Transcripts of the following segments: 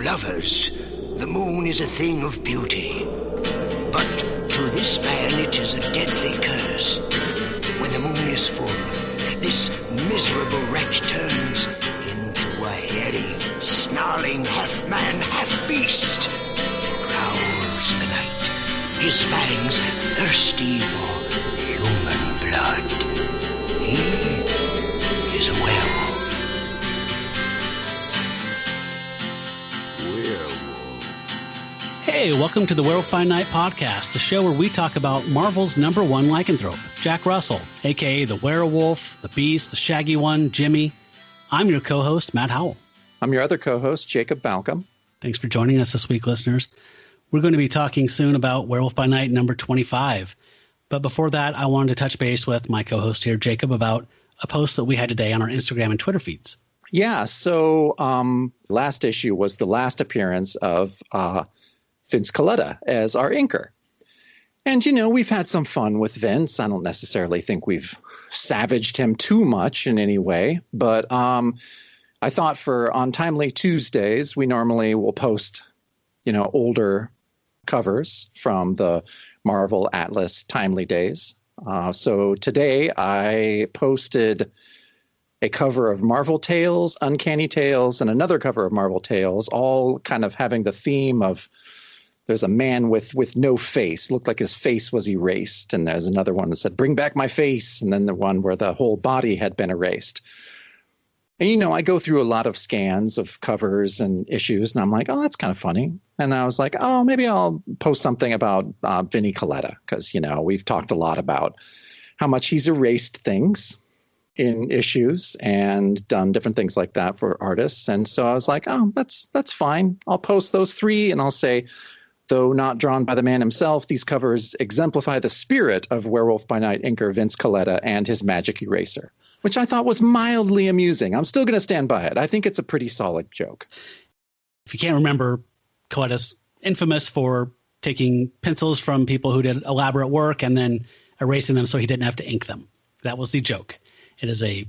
lovers, the moon is a thing of beauty. But to this man it is a deadly curse. When the moon is full, this miserable wretch turns into a hairy, snarling half-man, half-beast. Prowls the night, his fangs thirsty for human blood. He is a werewolf. Hey, welcome to the Werewolf by Night podcast, the show where we talk about Marvel's #1 lycanthrope, Jack Russell, a.k.a. the Werewolf, the Beast, the Shaggy One, Jimmy. I'm your co-host, Matt Howell. I'm your other co-host, Jacob Balcom. Thanks for joining us this week, listeners. We're going to be talking soon about Werewolf by Night number 25. But before that, I wanted to touch base with my co-host here, Jacob, about a post that we had today on our Instagram and Twitter feeds. Yeah, so last issue was the last appearance of Vince Colletta as our inker. And, you know, we've had some fun with Vince. I don't necessarily think we've savaged him too much in any way. But I thought for on Timely Tuesdays, we normally will post, you know, older covers from the Marvel Atlas Timely days. So today I posted a cover of Marvel Tales, Uncanny Tales, and another cover of Marvel Tales, all kind of having the theme of there's a man with no face, looked like his face was erased. And there's another one that said, bring back my face. And then the one where the whole body had been erased. And, you know, I go through a lot of scans of covers and issues, and I'm like, oh, that's kind of funny. And I was like, oh, maybe I'll post something about Vinny Colletta, because, you know, we've talked a lot about how much he's erased things in issues and done different things like that for artists. And so I was like, oh, that's fine. I'll post those three, and I'll say, though not drawn by the man himself, these covers exemplify the spirit of Werewolf by Night inker Vince Colletta and his magic eraser, which I thought was mildly amusing. I'm still going to stand by it. I think it's a pretty solid joke. If you can't remember, Colletta's infamous for taking pencils from people who did elaborate work and then erasing them so he didn't have to ink them. That was the joke. It is a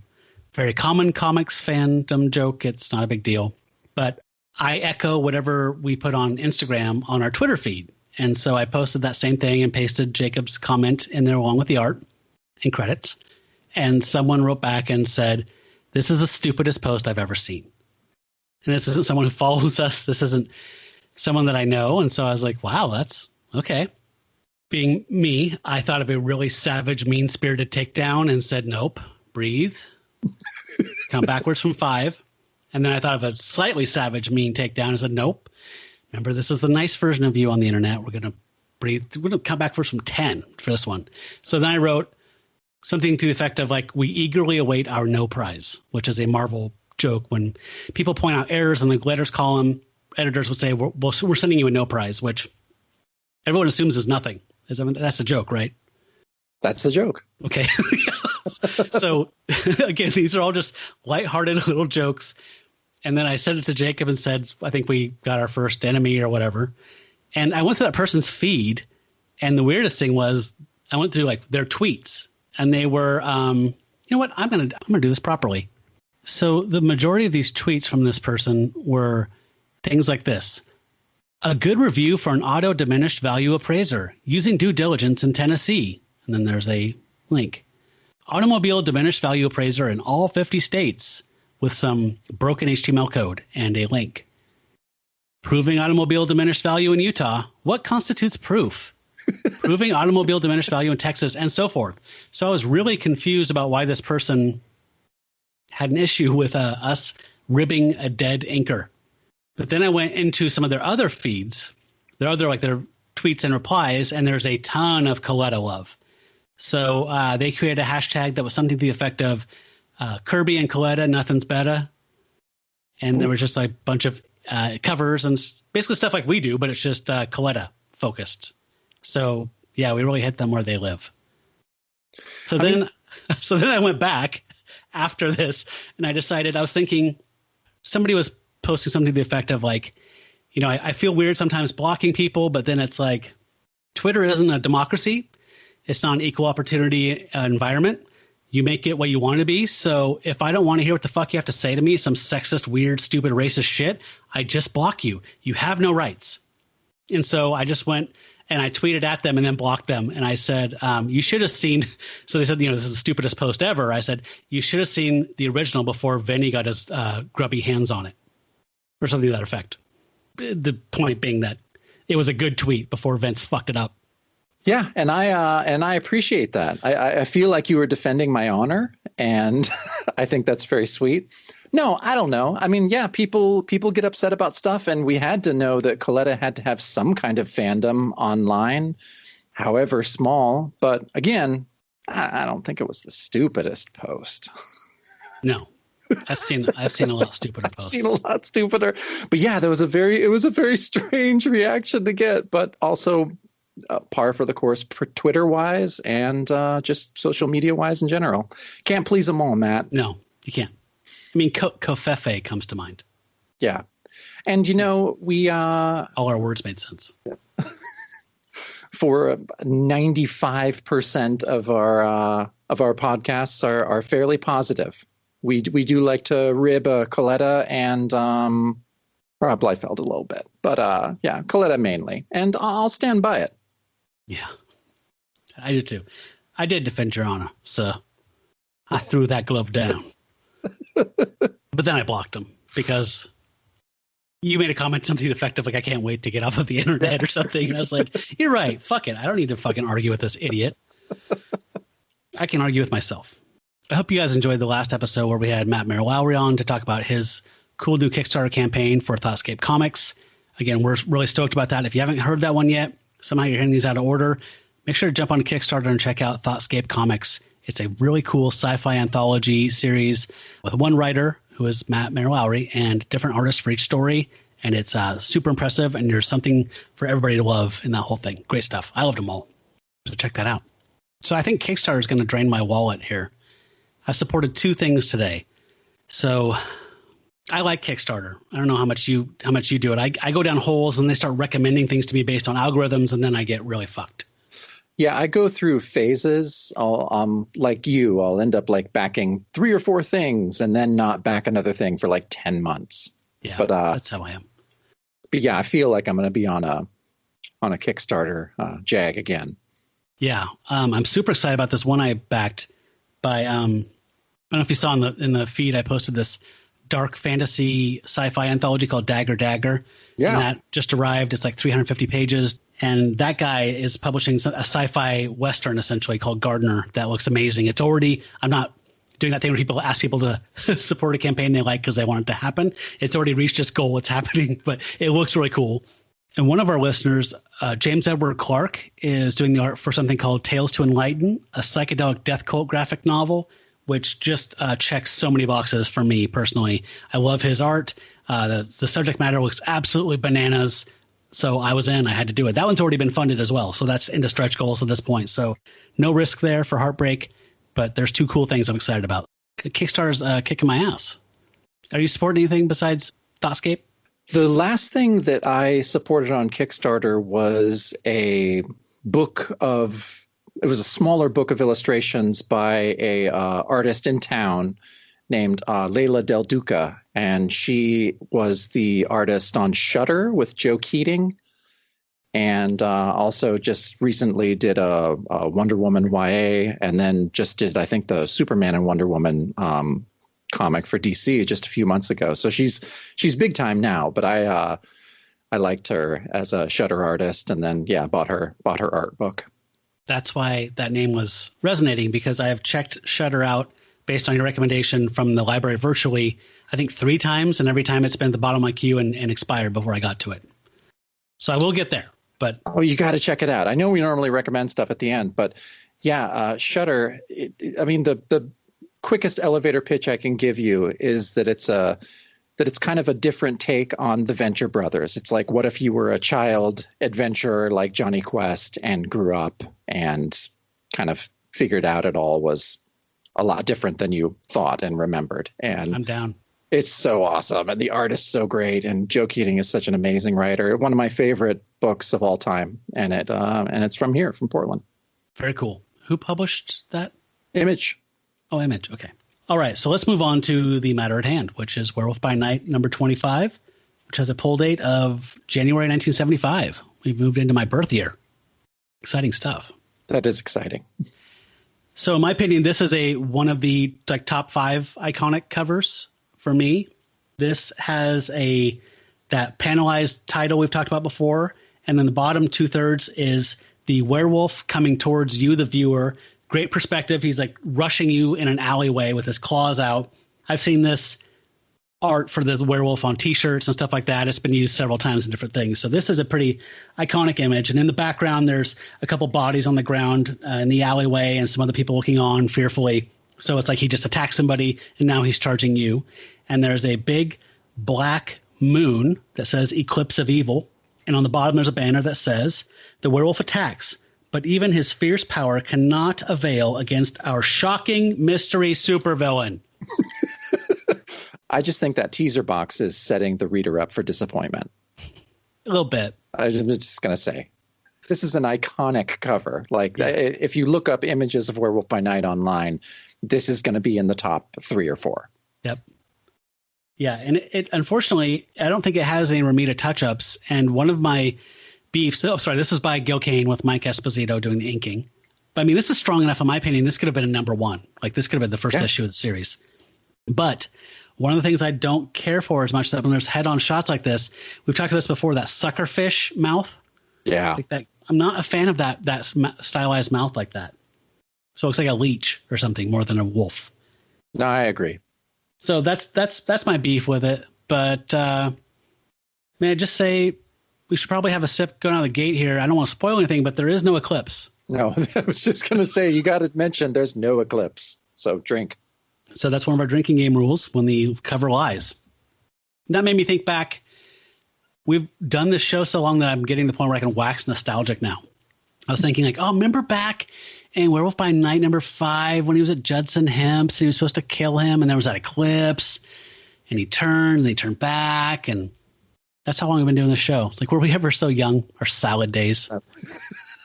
very common comics fandom joke. It's not a big deal. But I echo whatever we put on Instagram on our Twitter feed. And so I posted that same thing and pasted Jacob's comment in there along with the art and credits. And someone wrote back and said, this is the stupidest post I've ever seen. And this isn't someone who follows us. This isn't someone that I know. And so I was like, wow, that's okay. Being me, I thought of a really savage, mean-spirited takedown and said, nope, breathe, count backwards from 5. And then I thought of a slightly savage, mean takedown and said, nope. Remember, this is the nice version of you on the internet. We're going to breathe. We're going to count backwards from 10 for this one. So then I wrote something to the effect of, like, we eagerly await our no prize, which is a Marvel joke. When people point out errors in the letters column, editors would say, we're sending you a no prize, which everyone assumes is nothing. That's a joke, right? That's the joke. Okay. So, again, these are all just lighthearted little jokes. And then I sent it to Jacob and said, I think we got our first enemy or whatever. And I went through that person's feed. And the weirdest thing was I went through, like, their tweets. And they were, you know what? I'm gonna do this properly. So the majority of these tweets from this person were things like this: a good review for an auto diminished value appraiser using due diligence in Tennessee. And then there's a link. Automobile diminished value appraiser in all 50 states with some broken HTML code and a link. Proving automobile diminished value in Utah. What constitutes proof? Proving automobile diminished value in Texas, and so forth. So I was really confused about why this person had an issue with us ribbing a dead inker. But then I went into some of their other feeds, their tweets and replies, and there's a ton of Colletta love. So they created a hashtag that was something to the effect of Kirby and Colletta, nothing's better. And there was just a bunch of covers and basically stuff like we do, but it's just Colletta focused. So, yeah, we really hit them where they live. So then I went back after this, and I decided, I was thinking, somebody was posting something to the effect of, like, you know, I feel weird sometimes blocking people, but then it's like, Twitter isn't a democracy. It's not an equal opportunity environment. You make it what you want to be. So if I don't want to hear what the fuck you have to say to me, some sexist, weird, stupid, racist shit, I just block you. You have no rights. And so I just went and I tweeted at them and then blocked them. And I said, you should have seen. So they said, this is the stupidest post ever. I said, you should have seen the original before Vinny got his grubby hands on it, or something to that effect. The point being that it was a good tweet before Vince fucked it up. Yeah, and I appreciate that. I feel like you were defending my honor, and I think that's very sweet. No, I don't know. I mean, yeah, people get upset about stuff, and we had to know that Coletta had to have some kind of fandom online, however small. But again, I don't think it was the stupidest post. No, I've seen a lot stupider posts. I've seen a lot stupider. But yeah, it was a very strange reaction to get, but also par for the course Twitter wise and just social media wise in general. Can't please them all, Matt. No, you can't. I mean, Kofefe comes to mind. Yeah. And we all our words made sense. For 95% of our podcasts are fairly positive. We do like to rib Coletta and Rob Liefeld a little bit, but yeah, Coletta mainly, and I'll stand by it. Yeah, I do too. I did defend your honor, so I threw that glove down. But then I blocked him because you made a comment something effective like, I can't wait to get off of the internet or something. And I was like, you're right. Fuck it. I don't need to fucking argue with this idiot. I can argue with myself. I hope you guys enjoyed the last episode where we had Matt Merrill-Lowry on to talk about his cool new Kickstarter campaign for Thoughtscape Comics. Again, we're really stoked about that. If you haven't heard that one yet, somehow you're hearing these out of order, make sure to jump on Kickstarter and check out Thoughtscape Comics. It's a really cool sci-fi anthology series with one writer, who is Matt Merrill-Lowry, and different artists for each story. And it's super impressive, and there's something for everybody to love in that whole thing. Great stuff. I loved them all. So check that out. So I think Kickstarter is going to drain my wallet here. I supported 2 things today. So I like Kickstarter. I don't know how much you do it. I go down holes and they start recommending things to me based on algorithms, and then I get really fucked. Yeah, I go through phases. I'll like you, I'll end up like backing 3 or 4 things and then not back another thing for like 10 months. Yeah, but that's how I am. But yeah, I feel like I'm going to be on a Kickstarter jag again. Yeah, I'm super excited about this one I backed by. I don't know if you saw in the feed, I posted this dark fantasy sci-fi anthology called Dagger Dagger. Yeah, and that just arrived. It's like 350 pages. And that guy is publishing a sci-fi Western, essentially, called Gardener. That looks amazing. It's already, I'm not doing that thing where people ask people to support a campaign they like because they want it to happen. It's already reached its goal. It's happening, but it looks really cool. And one of our listeners, James Edward Clark, is doing the art for something called Tales to Enlighten, a psychedelic death cult graphic novel, which just checks so many boxes for me personally. I love his art. The subject matter looks absolutely bananas. So I was in. I had to do it. That one's already been funded as well. So that's into stretch goals at this point. So no risk there for Heartbreak. But there's 2 cool things I'm excited about. Kickstarter's kicking my ass. Are you supporting anything besides Thoughtscape? The last thing that I supported on Kickstarter was a smaller book of illustrations by a artist in town named Leila Del Duca, and she was the artist on Shudder with Joe Keating, and also just recently did a Wonder Woman YA, and then just did, I think, the Superman and Wonder Woman comic for DC just a few months ago. So she's big time now, but I liked her as a Shudder artist, and then bought her art book. That's why that name was resonating, because I have checked Shudder out based on your recommendation from the library virtually, I think 3 times, and every time it's been at the bottom of my queue and expired before I got to it. So I will get there, but you got to check it out. I know we normally recommend stuff at the end, but yeah, Shudder. The quickest elevator pitch I can give you is that it's kind of a different take on the Venture Brothers. It's like, what if you were a child adventurer like Johnny Quest and grew up and kind of figured out it all was a lot different than you thought and remembered. And I'm down. It's so awesome. And the art is so great. And Joe Keating is such an amazing writer. One of my favorite books of all time. And it's from Portland. Very cool. Who published that? Image. Oh, Image. Okay. All right. So let's move on to the matter at hand, which is Werewolf by Night number 25, which has a pull date of January 1975. We've moved into my birth year. Exciting stuff. That is exciting. So in my opinion, this is one of the top 5 iconic covers for me. This has that panelized title we've talked about before. And then the bottom 2/3 is the werewolf coming towards you, the viewer. Great perspective. He's like rushing you in an alleyway with his claws out. I've seen this art for the werewolf on T-shirts and stuff like that. It's been used several times in different things. So this is a pretty iconic image. And in the background, there's a couple bodies on the ground in the alleyway and some other people looking on fearfully. So it's like he just attacked somebody and now he's charging you. And there's a big black moon that says Eclipse of Evil. And on the bottom, there's a banner that says, "The werewolf attacks, but even his fierce power cannot avail against our shocking mystery supervillain." I just think that teaser box is setting the reader up for disappointment. A little bit. I was just going to say, this is an iconic cover. Like, if you look up images of Werewolf by Night online, this is going to be in the top 3 or 4. Yep. Yeah, and it unfortunately, I don't think it has any Romita touch-ups. And one of my beefs, this is by Gil Kane with Mike Esposito doing the inking. But I mean, this is strong enough, in my opinion. This could have been a number 1. Like, this could have been the first issue of the series. But one of the things I don't care for as much is that when there's head-on shots like this, we've talked about this before, that suckerfish mouth. Yeah. Like that, I'm not a fan of that stylized mouth like that. So it looks like a leech or something more than a wolf. No, I agree. So that's my beef with it. But may I just say we should probably have a sip going out of the gate here. I don't want to spoil anything, but there is no Eclipse. No, I was just going to say, you got to mention there's no Eclipse. So drink. So that's one of our drinking game rules when the cover lies. That made me think back. We've done this show so long that I'm getting to the point where I can wax nostalgic now. I was thinking like, oh, remember back in Werewolf by Night number 5 when he was at Judson Hemp's and he was supposed to kill him and there was that eclipse and he turned back, and that's how long I've been doing this show. It's like, were we ever so young? Our salad days.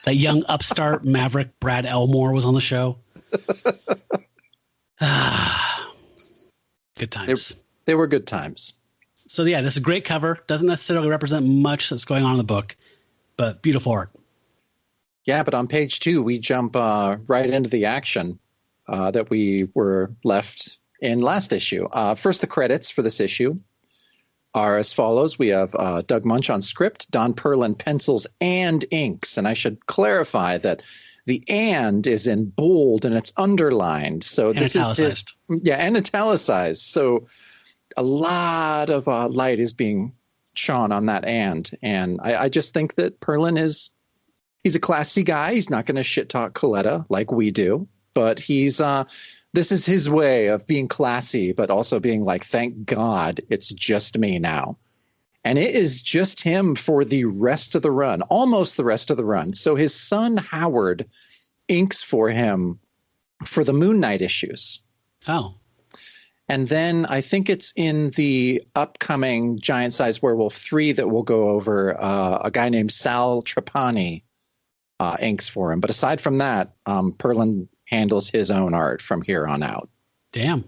That young upstart maverick Brad Elmore was on the show. Good times. They were good times. So yeah, this is a great cover. Doesn't necessarily represent much that's going on in the book, but beautiful art. Yeah, but on page 2, we jump right into the action that we were left in last issue. First, the credits for this issue are as follows. We have Doug Munch on script, Don Perlin pencils and inks. And I should clarify that the "and" is in bold and it's underlined. So and this italicized. And italicized. So a lot of light is being shone on that "and." And I just think that Perlin he's a classy guy. He's not going to shit talk Coletta like we do, but this is his way of being classy, but also being like, thank God it's just me now. And it is just him for the rest of the run, almost the rest of the run. So his son, Howard, inks for him for the Moon Knight issues. Oh. And then I think it's in the upcoming Giant Size Werewolf 3 that we'll go over, a guy named Sal Trapani inks for him. But aside from that, Perlin handles his own art from here on out. Damn.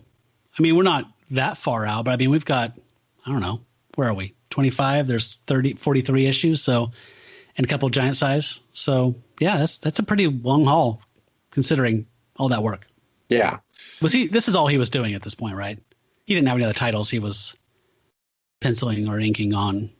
I mean, we're not that far out, but I mean, we've got, I don't know, where are we? 25, there's 43 issues. So, and a couple of giant size. So yeah, that's a pretty long haul considering all that work. Yeah. This is all he was doing at this point, right? He didn't have any other titles. He was penciling or inking on.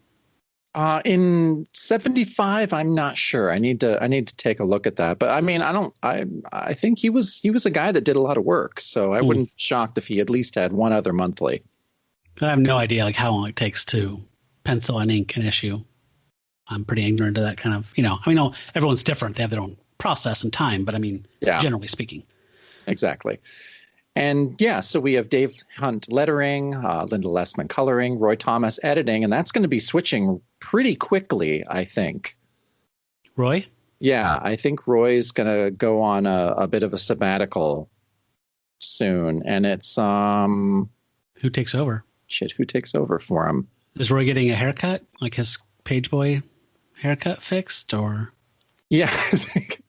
In 75, I'm not sure. I need to take a look at that. But I mean, I think he was a guy that did a lot of work. So I wouldn't be shocked if he at least had one other monthly. I have no idea like how long it takes to pencil and ink an issue. I'm pretty ignorant to that kind of, I mean, everyone's different. They have their own process and time, but I mean, generally speaking. Exactly. And yeah, so we have Dave Hunt lettering, Linda Lessman coloring, Roy Thomas editing, and that's going to be switching pretty quickly, I think. Roy? Yeah, I think Roy's going to go on a bit of a sabbatical soon, and it's who takes over? Who takes over for him? Is Roy getting a haircut, like his Page Boy haircut fixed, or? Yeah, I think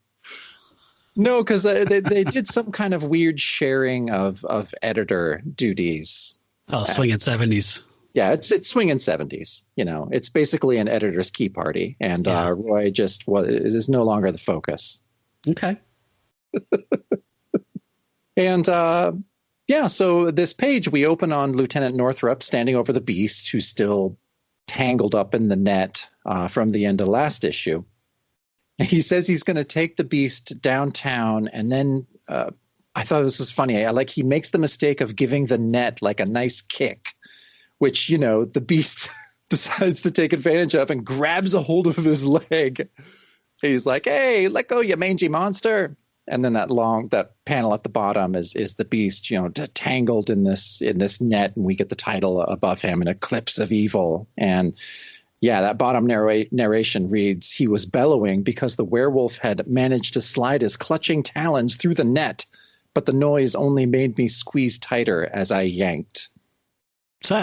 No, because they did some kind of weird sharing of editor duties. Oh, swinging 70s. Yeah, it's swinging 70s. It's basically an editor's key party, and Roy just is no longer the focus. Okay. And so this page we open on Lieutenant Northrup standing over the beast, who's still tangled up in the net from the end of last issue. And he says he's going to take the beast downtown, and then I thought this was funny. He makes the mistake of giving the net like a nice kick, which, the beast decides to take advantage of and grabs a hold of his leg. He's like, "Hey, let go, you mangy monster." And then that panel at the bottom is the beast, tangled in this net, and we get the title above him, An Eclipse of Evil. And yeah, that bottom narration reads, "He was bellowing because the werewolf had managed to slide his clutching talons through the net, but the noise only made me squeeze tighter as I yanked." So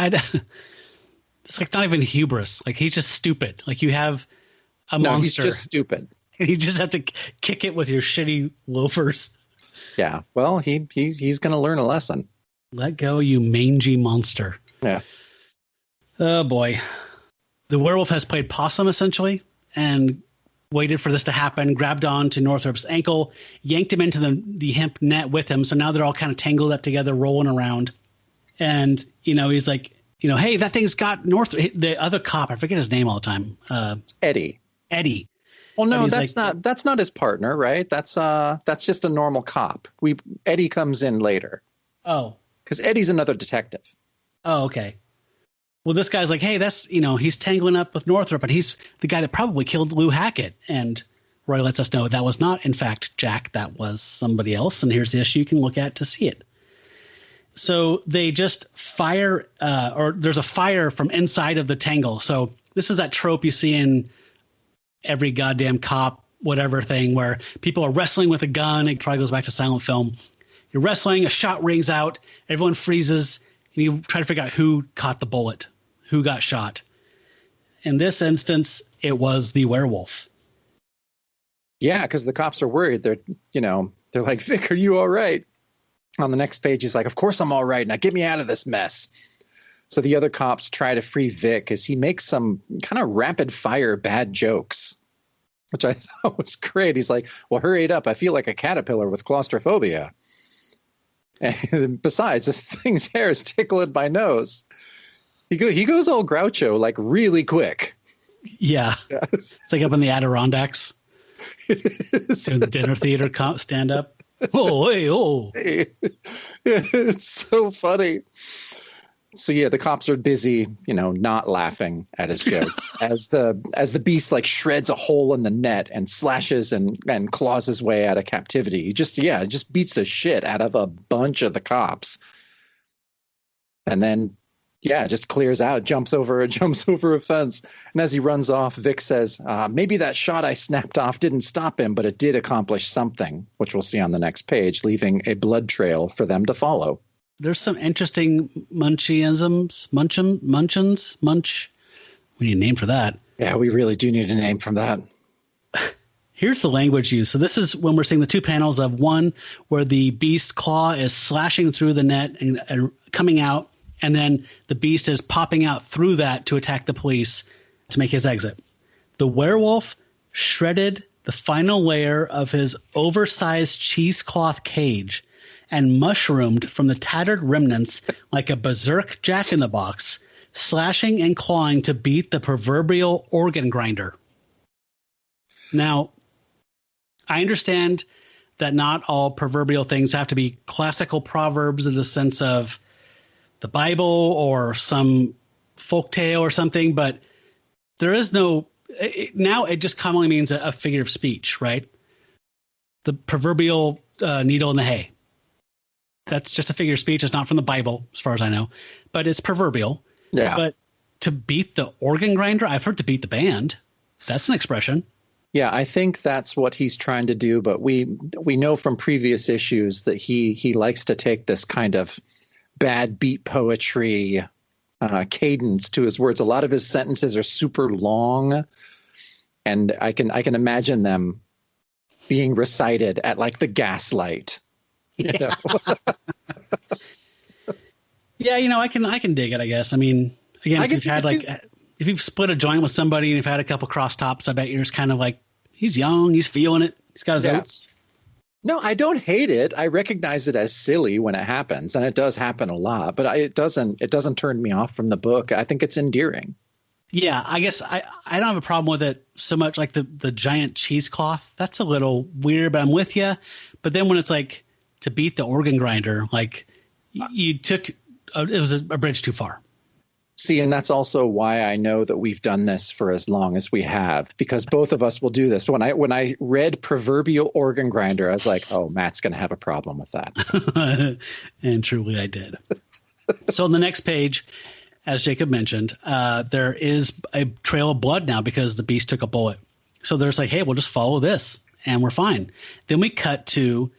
it's like not even hubris. Like he's just stupid. Like you have a monster. He's just stupid. And you just have to kick it with your shitty loafers. Yeah. Well, he's going to learn a lesson. Let go, you mangy monster. Yeah. Oh boy. The werewolf has played possum essentially and waited for this to happen, grabbed on to Northrup's ankle, yanked him into the hemp net with him. So now they're all kind of tangled up together, rolling around. And, he's like, "Hey, that thing's got Northrop." The other cop, I forget his name all the time. It's Eddie. Eddie. Well, no, that's not his partner, right? That's just a normal cop. Eddie comes in later. Oh. Because Eddie's another detective. Oh, okay. Well, this guy's like, "Hey, that's, he's tangling up with Northrop, and he's the guy that probably killed Lou Hackett." And Roy lets us know that was not, in fact, Jack. That was somebody else. And here's the issue you can look at to see it. So they just fire, or there's a fire from inside of the tangle. So this is that trope you see in every goddamn cop, whatever thing, where people are wrestling with a gun. It probably goes back to silent film. You're wrestling, a shot rings out, everyone freezes, and you try to figure out who caught the bullet, who got shot. In this instance, it was the werewolf. Yeah, because the cops are worried. They're like, "Vic, are you all right?" On the next page, he's like, "Of course I'm all right. Now get me out of this mess." So the other cops try to free Vic as he makes some kind of rapid fire bad jokes, which I thought was great. He's like, "Well, hurry it up. I feel like a caterpillar with claustrophobia. And besides, this thing's hair is tickling my nose." He goes all Groucho, like really quick. Yeah. It's like up in the Adirondacks. Doing the dinner theater stand up. Oh, hey, oh. Hey. It's so funny. So yeah, the cops are busy, not laughing at his jokes as the beast like shreds a hole in the net and slashes and claws his way out of captivity. He just beats the shit out of a bunch of the cops. And then just clears out, jumps over a fence. And as he runs off, Vic says, "Maybe that shot I snapped off didn't stop him, but it did accomplish something," which we'll see on the next page, leaving a blood trail for them to follow. There's some interesting munchiisms. Munch. We need a name for that. Yeah, we really do need a name from that. Here's the language used. So this is when we're seeing the two panels of one where the beast's claw is slashing through the net and coming out, and then the beast is popping out through that to attack the police to make his exit. The werewolf shredded the final layer of his oversized cheesecloth cage and mushroomed from the tattered remnants like a berserk jack-in-the-box, slashing and clawing to beat the proverbial organ grinder. Now, I understand that not all proverbial things have to be classical proverbs in the sense of the Bible or some folktale or something, but there is no... now it just commonly means a figure of speech, right? The proverbial needle in the hay. That's just a figure of speech. It's not from the Bible, as far as I know, but it's proverbial. Yeah. But to beat the organ grinder, I've heard to beat the band. That's an expression. Yeah, I think that's what he's trying to do. But we know from previous issues that he likes to take this kind of bad beat poetry cadence to his words. A lot of his sentences are super long, and I can imagine them being recited at like the gaslight. You know? Yeah, I can dig it, I guess. I mean, again, if you've split a joint with somebody and you've had a couple cross tops, I bet you're just kind of like, he's young, he's feeling it, he's got his oats. No, I don't hate it. I recognize it as silly when it happens, and it does happen a lot. But it doesn't turn me off from the book. I think it's endearing. Yeah, I guess I don't have a problem with it so much. Like the giant cheesecloth, that's a little weird, but I'm with you. But then when it's like to beat the organ grinder, like you took it was a bridge too far. See, and that's also why I know that we've done this for as long as we have, because both of us will do this. When I read proverbial organ grinder, I was like, oh, Matt's going to have a problem with that. And truly I did. So on the next page, as Jacob mentioned, there is a trail of blood now because the beast took a bullet. So there's like, hey, we'll just follow this and we're fine. Then we cut to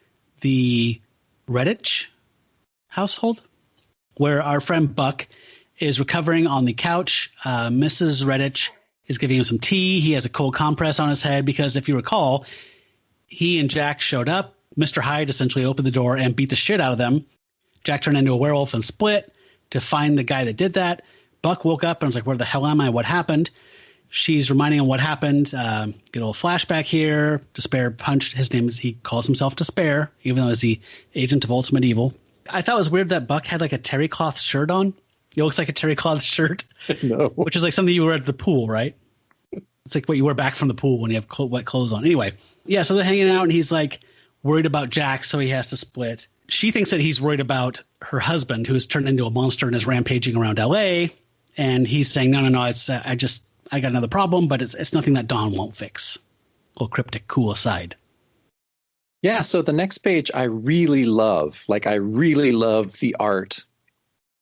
the Redditch household where our friend Buck is recovering on the couch. Mrs. Redditch is giving him some tea. He has a cold compress on his head because if you recall, he and Jack showed up. Mr. Hyde essentially opened the door and beat the shit out of them. Jack turned into a werewolf and split to find the guy that did that. Buck woke up and was like, where the hell am I? What happened? She's reminding him what happened. Get a little flashback here. Despair punched. He calls himself Despair, even though he's the agent of Ultimate Evil. I thought it was weird that Buck had like a terry cloth shirt on. It looks like a terry cloth shirt, no. Which is like something you wear at the pool, right? It's like what you wear back from the pool when you have wet clothes on. Anyway, yeah, so they're hanging out and he's like worried about Jack, so he has to split. She thinks that he's worried about her husband, who's turned into a monster and is rampaging around L.A., and he's saying, no, it's I got another problem, but it's nothing that Dawn won't fix. A little cryptic, cool aside. Yeah, so the next page I really love. Like, I really love the art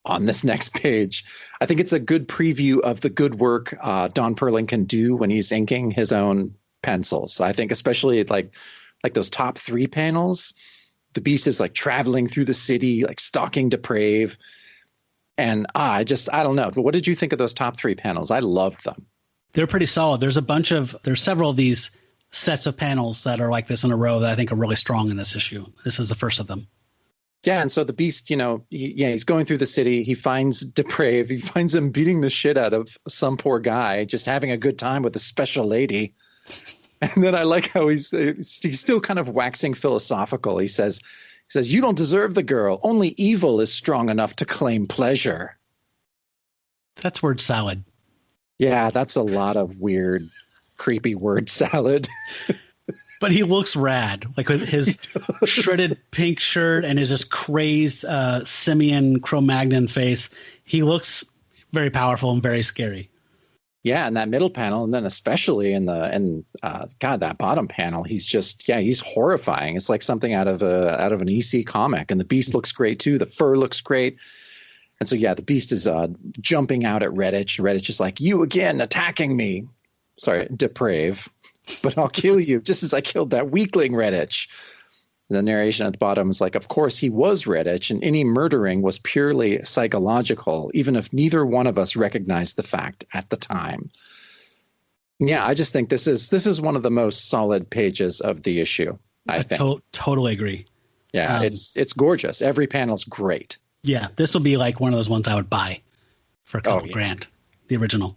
on this next page. I think it's a good preview of the good work Don Perlin can do when he's inking his own pencils. I think especially like those top 3 panels, the beast is like traveling through the city, like stalking Deprave. And I don't know. But what did you think of those top 3 panels? I loved them. They're pretty solid. There's several of these sets of panels that are like this in a row that I think are really strong in this issue. This is the first of them. Yeah, and so the beast, he's going through the city. He finds Deprave. He finds him beating the shit out of some poor guy, just having a good time with a special lady. And then I like how he's still kind of waxing philosophical. He says, you don't deserve the girl. Only evil is strong enough to claim pleasure. That's word salad. Yeah, that's a lot of weird, creepy word salad. But he looks rad, like with his shredded pink shirt and his just crazed simian Cro-Magnon face. He looks very powerful and very scary. Yeah, in that middle panel, and then especially in that bottom panel, he's horrifying. It's like something out of an EC comic, and the beast looks great too. The fur looks great, and so yeah, the beast is jumping out at Redditch. Redditch is like, "You again, attacking me." Sorry, Deprave. But I'll kill you just as I killed that weakling Redditch. The narration at the bottom is like, of course he was Redditch, and any murdering was purely psychological, even if neither one of us recognized the fact at the time. Yeah, I just think this is one of the most solid pages of the issue. I think. Totally agree. Yeah, it's gorgeous. Every panel's great. Yeah, this will be like one of those ones I would buy for a couple grand. The original.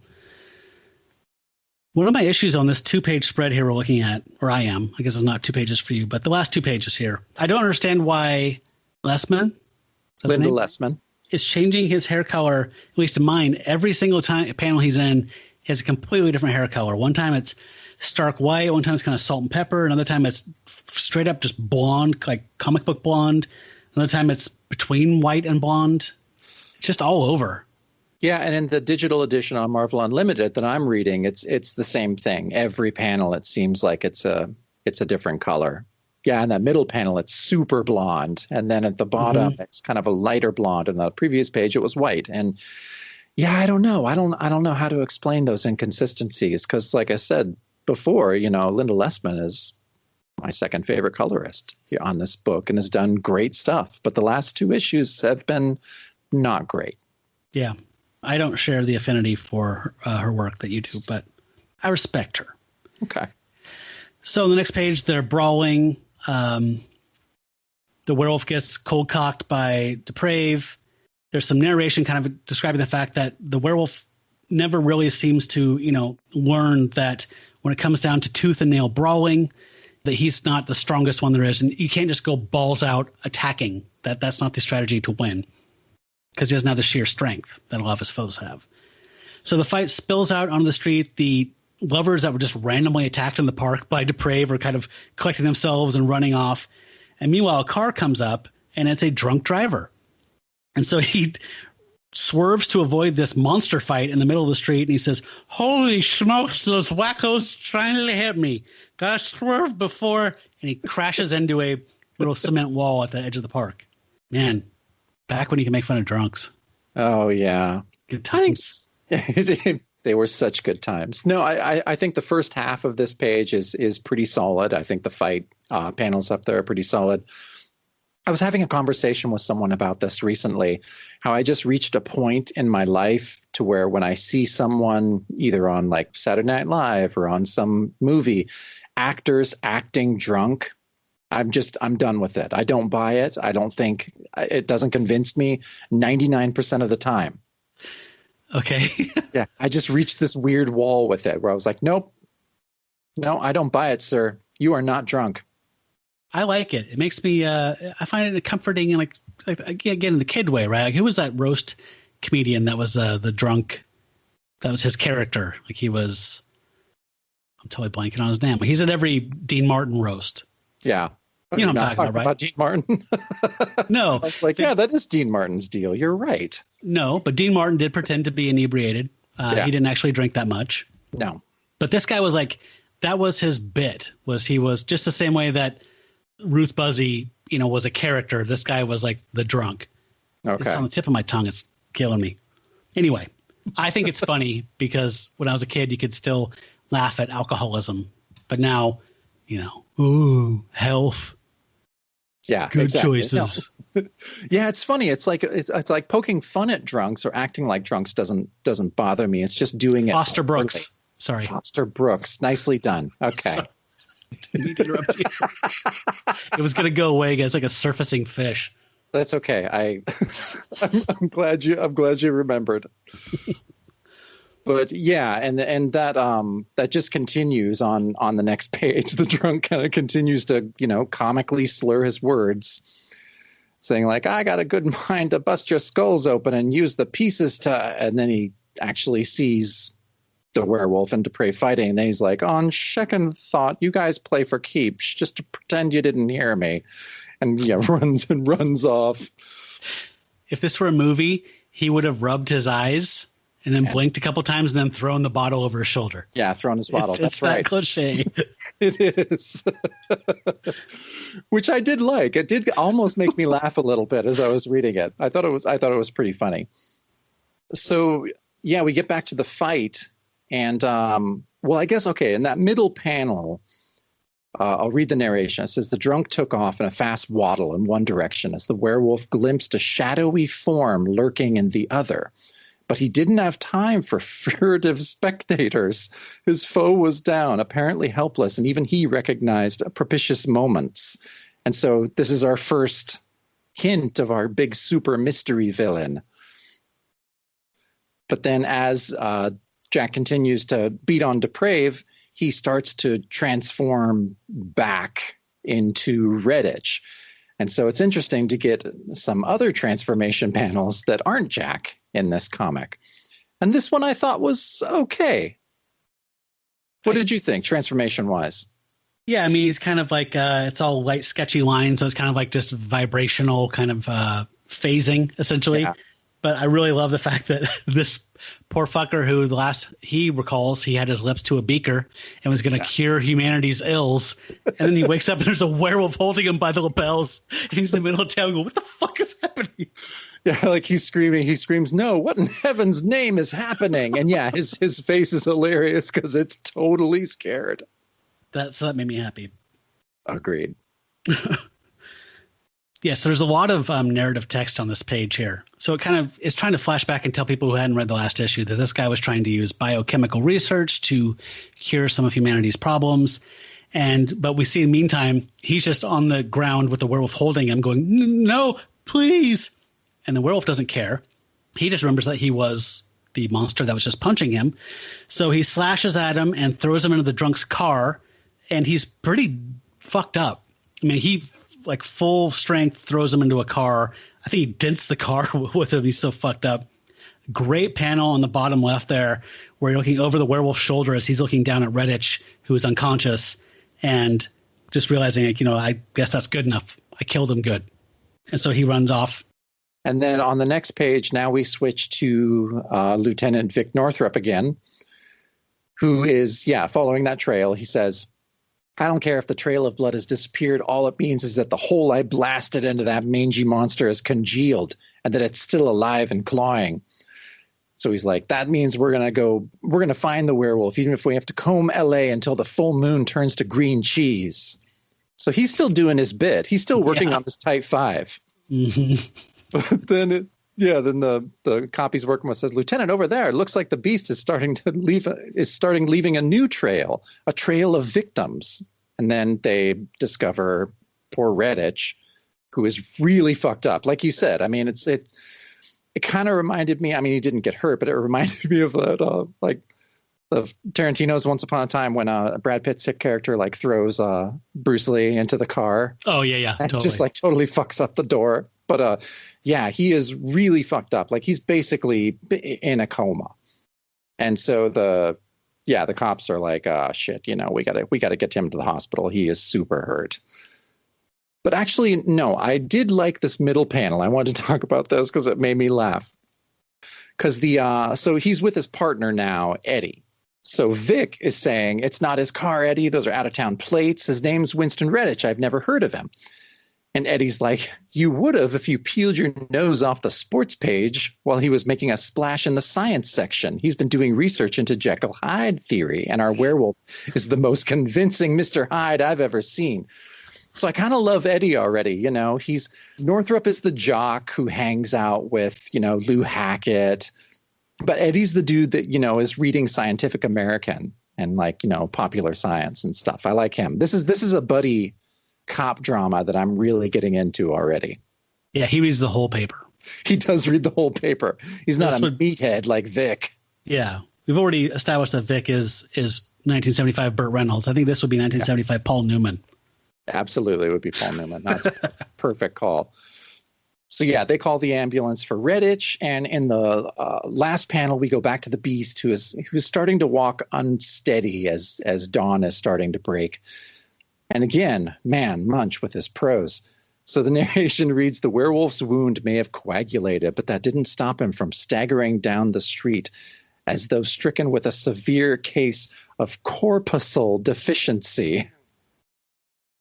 One of my issues on this 2-page spread here we're looking at, or I guess it's not 2 pages for you, but the last 2 pages here, I don't understand why Linda Lessman is changing his hair color, at least in mine, every single panel he's in has a completely different hair color. One time it's stark white, one time it's kind of salt and pepper, another time it's straight up just blonde, like comic book blonde, another time it's between white and blonde. It's just all over. Yeah, and in the digital edition on Marvel Unlimited that I'm reading, it's the same thing. Every panel, it seems like it's a different color. Yeah, in that middle panel, it's super blonde, and then at the bottom, it's kind of a lighter blonde. And on the previous page, it was white. And yeah, I don't know. I don't know how to explain those inconsistencies because, like I said before, Linda Lessman is my second favorite colorist on this book and has done great stuff. But the last 2 issues have been not great. Yeah. I don't share the affinity for her work that you do, but I respect her. Okay. So on the next page, they're brawling. The werewolf gets cold-cocked by Deprave. There's some narration kind of describing the fact that the werewolf never really seems to, learn that when it comes down to tooth and nail brawling, that he's not the strongest one there is. And you can't just go balls out attacking. That's not the strategy to win, because he doesn't have the sheer strength that a lot of his foes have. So the fight spills out onto the street. The lovers that were just randomly attacked in the park by Deprave are kind of collecting themselves and running off. And meanwhile, a car comes up, and it's a drunk driver. And so he swerves to avoid this monster fight in the middle of the street, and he says, "Holy smokes, those wackos trying to hit me. Gotta swerve before," and he crashes into a little cement wall at the edge of the park. Man, back when you can make fun of drunks. Oh, yeah. Good times. They were such good times. No, I think the first half of this page is pretty solid. I think the fight panels up there are pretty solid. I was having a conversation with someone about this recently, how I just reached a point in my life to where when I see someone either on like Saturday Night Live or on some movie, actors acting drunk, I'm done with it. I don't buy it. I don't think it doesn't convince me 99% of the time. Okay. Yeah. I just reached this weird wall with it where I was like, nope, no, I don't buy it, sir. You are not drunk. I like it. It makes me, I find it comforting and like again, in the kid way, right? Like, who was that roast comedian that was the drunk? That was his character. Like I'm totally blanking on his name. He's at every Dean Martin roast. Yeah. You know what I'm talking about Dean Martin? No. I was like, yeah, that is Dean Martin's deal. You're right. No, but Dean Martin did pretend to be inebriated. Yeah. He didn't actually drink that much. No. But this guy was like, that was his bit. He was just the same way that Ruth Buzzy, was a character. This guy was like the drunk. Okay. It's on the tip of my tongue. It's killing me. Anyway, I think it's funny because when I was a kid, you could still laugh at alcoholism. But now, ooh, health. Yeah, good exactly. choices. No. Yeah, it's funny. It's like poking fun at drunks or acting like drunks doesn't bother me. It's just doing it. Foster Brooks. Sorry. Foster Brooks. Nicely done. Okay. Sorry. Didn't mean to interrupt you. It was going to go away again. It's like a surfacing fish. That's okay. I'm glad you remembered. But yeah, and that just continues on the next page. The drunk kind of continues to, comically slur his words, saying like, "I got a good mind to bust your skulls open and use the pieces to," and then he actually sees the werewolf and Deprave fighting, and then he's like, "On second thought, you guys play for keeps, just to pretend you didn't hear me," and runs off. If this were a movie, he would have rubbed his eyes and then blinked a couple times and then thrown the bottle over his shoulder. Yeah, thrown his bottle. That's right. That cliche. It is. Which I did like. It did almost make me laugh a little bit as I was reading it. I thought it was pretty funny. So yeah, we get back to the fight. And, I guess, okay, in that middle panel, I'll read the narration. It says, "The drunk took off in a fast waddle in one direction as the werewolf glimpsed a shadowy form lurking in the other. But he didn't have time for furtive spectators. His foe was down, apparently helpless, and even he recognized propitious moments." And so this is our first hint of our big super mystery villain. But then as Jack continues to beat on Deprave, he starts to transform back into Redditch. And so it's interesting to get some other transformation panels that aren't Jack in this comic. And this one I thought was okay. What did you think, transformation-wise? Yeah, I mean, he's kind of like, it's all light, sketchy lines, so it's kind of like just vibrational kind of phasing, essentially. Yeah. But I really love the fact that this poor fucker who he recalls he had his lips to a beaker and was going to cure humanity's ills. And then he wakes up and there's a werewolf holding him by the lapels. And he's in the middle of town going, "What the fuck is happening?" Yeah, like he's screaming. He screams, "No, what in heaven's name is happening?" And yeah, his face is hilarious because it's totally scared. So that made me happy. Agreed. Yeah, so there's a lot of narrative text on this page here. So it kind of is trying to flash back and tell people who hadn't read the last issue that this guy was trying to use biochemical research to cure some of humanity's problems. But we see in the meantime, he's just on the ground with the werewolf holding him going, no, please. And the werewolf doesn't care. He just remembers that he was the monster that was just punching him. So he slashes at him and throws him into the drunk's car. And he's pretty fucked up. I mean, he like full strength throws him into a car. I think he dents the car with him. He's so fucked up. Great panel on the bottom left there where you're looking over the werewolf's shoulder as he's looking down at Redditch, who is unconscious, and just realizing, like, I guess that's good enough. I killed him good. And so he runs off. And then on the next page, now we switch to Lieutenant Vic Northrup again, who is, following that trail. He says, I don't care if the trail of blood has disappeared. All it means is that the hole I blasted into that mangy monster has congealed and that it's still alive and clawing. So he's like, that means we're going to find the werewolf, even if we have to comb LA until the full moon turns to green cheese. So he's still doing his bit. He's still working on this Type 5. Mm-hmm. But then the cop he's working with says, Lieutenant, over there, it looks like the beast is starting leaving a new trail, a trail of victims. And then they discover poor Redditch, who is really fucked up. Like you said, I mean, it kind of reminded me, I mean, he didn't get hurt, but it reminded me of that, like the Tarantino's Once Upon a Time when Brad Pitt's hit character like throws Bruce Lee into the car. Oh, yeah. And totally. just like totally fucks up the door. But he is really fucked up. Like he's basically in a coma. And so the cops are like, shit, we gotta get him to the hospital. He is super hurt. But actually, no, I did like this middle panel. I wanted to talk about this because it made me laugh. Because so he's with his partner now, Eddie. So Vic is saying, it's not his car, Eddie. Those are out-of-town plates. His name's Winston Redditch. I've never heard of him. And Eddie's like, you would have if you peeled your nose off the sports page while he was making a splash in the science section. He's been doing research into Jekyll Hyde theory, and our werewolf is the most convincing Mr. Hyde I've ever seen. So I kind of love Eddie already. Northrup is the jock who hangs out with, Lou Hackett. But Eddie's the dude that, is reading Scientific American and popular science and stuff. I like him. This is a buddy cop drama that I'm really getting into already. Yeah, he reads the whole paper. He does read the whole paper. He's not a meathead like Vic. Yeah. We've already established that Vic is 1975 Burt Reynolds. I think this would be 1975 Paul Newman. Absolutely, it would be Paul Newman. That's a perfect call. So they call the ambulance for Redditch, and in the last panel, we go back to the Beast, who's starting to walk unsteady as dawn is starting to break. And again, man, Munch with his prose. So the narration reads, the werewolf's wound may have coagulated, but that didn't stop him from staggering down the street as though stricken with a severe case of corpuscle deficiency.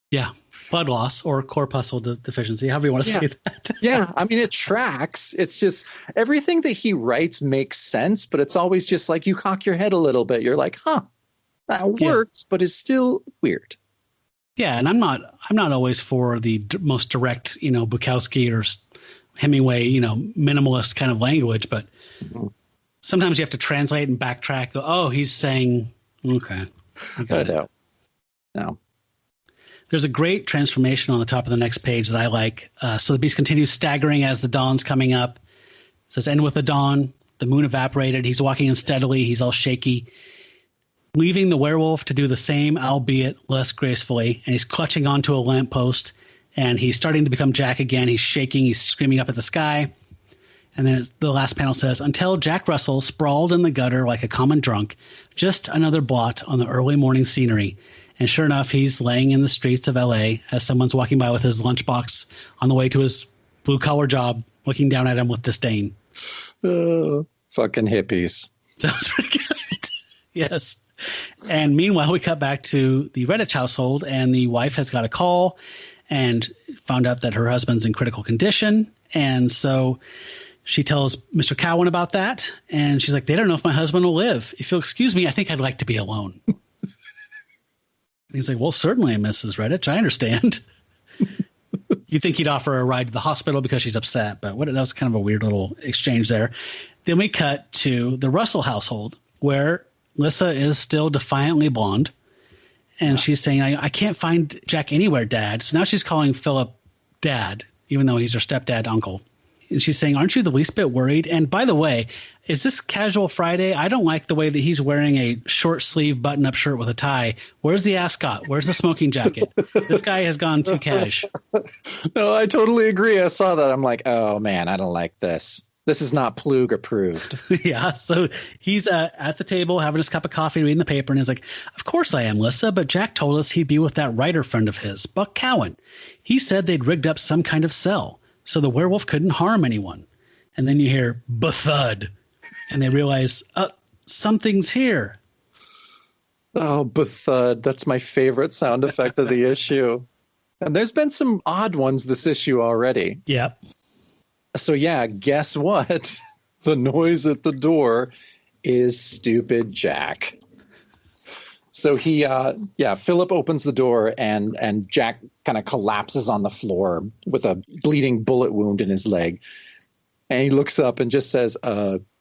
Yeah, blood loss or corpuscle deficiency, however you want to say that. Yeah, I mean, it tracks. It's just everything that he writes makes sense, but it's always just like you cock your head a little bit. You're like, that works, but it's still weird. Yeah, and I'm not always for the most direct, Bukowski or Hemingway, minimalist kind of language, but sometimes you have to translate and backtrack. Oh, he's saying, okay. No. There's a great transformation on the top of the next page that I like. So the beast continues staggering as the dawn's coming up. It says, end with the dawn. The moon evaporated. He's walking unsteadily. He's all shaky, leaving the werewolf to do the same, albeit less gracefully. And he's clutching onto a lamppost, and he's starting to become Jack again. He's shaking. He's screaming up at the sky. And then the last panel says, until Jack Russell sprawled in the gutter like a common drunk, just another blot on the early morning scenery. And sure enough, he's laying in the streets of L.A. as someone's walking by with his lunchbox on the way to his blue-collar job, looking down at him with disdain. Fucking hippies. Sounds pretty good. Yes. And meanwhile, we cut back to the Redditch household, and the wife has got a call and found out that her husband's in critical condition. And so she tells Mr. Cowan about that, and she's like, they don't know if my husband will live. If you'll excuse me, I think I'd like to be alone. He's like, well, certainly, Mrs. Redditch, I understand. You think he'd offer her a ride to the hospital because she's upset, but that was kind of a weird little exchange there. Then we cut to the Russell household, where Lissa is still defiantly blonde, And she's saying, I can't find Jack anywhere, Dad. So now she's calling Philip Dad, even though he's her stepdad uncle. And she's saying, aren't you the least bit worried? And by the way, is this casual Friday? I don't like the way that he's wearing a short sleeve button up shirt with a tie. Where's the ascot? Where's the smoking jacket? This guy has gone too cash. No, I totally agree. I saw that. I'm like, oh man, I don't like this. This is not Plug approved. Yeah. So he's at the table having his cup of coffee, reading the paper, and he's like, of course I am, Lissa, but Jack told us he'd be with that writer friend of his, Buck Cowan. He said they'd rigged up some kind of cell so the werewolf couldn't harm anyone. And then you hear thud, and they realize, something's here. Oh, thud. That's my favorite sound effect of the issue. And there's been some odd ones this issue already. Yep. So yeah, guess what? The noise at the door is stupid Jack. So Philip opens the door and Jack kind of collapses on the floor with a bleeding bullet wound in his leg. And he looks up and just says,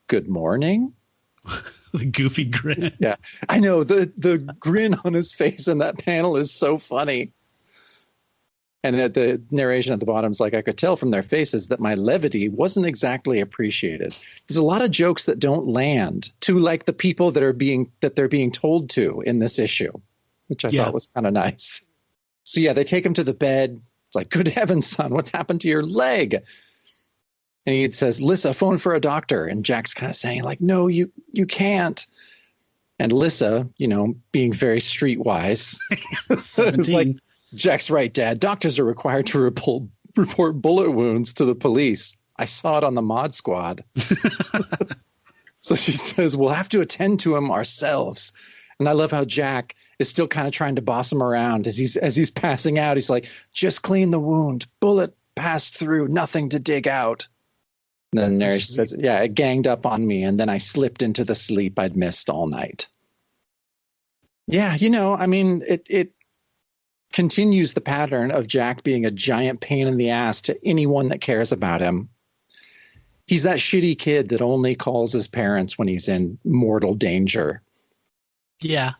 good morning. The goofy grin. Yeah, I know. The grin on his face in that panel is so funny. And at the narration at the bottom is like, I could tell from their faces that my levity wasn't exactly appreciated. There's a lot of jokes that don't land to like the people that they're being told to in this issue, which I thought was kind of nice. So yeah, they take him to the bed. It's like, good heavens, son, what's happened to your leg? And he says, Lissa, phone for a doctor. And Jack's kind of saying like, no, you can't. And Lissa, being very streetwise, it's like, Jack's right, Dad. Doctors are required to report bullet wounds to the police. I saw it on the Mod Squad. So she says, we'll have to attend to him ourselves. And I love how Jack is still kind of trying to boss him around as he's passing out. He's like, just clean the wound. Bullet passed through. Nothing to dig out. And then there she says, yeah, it ganged up on me. And then I slipped into the sleep I'd missed all night. Yeah, it continues the pattern of Jack being a giant pain in the ass to anyone that cares about him. He's that shitty kid that only calls his parents when he's in mortal danger. Yeah.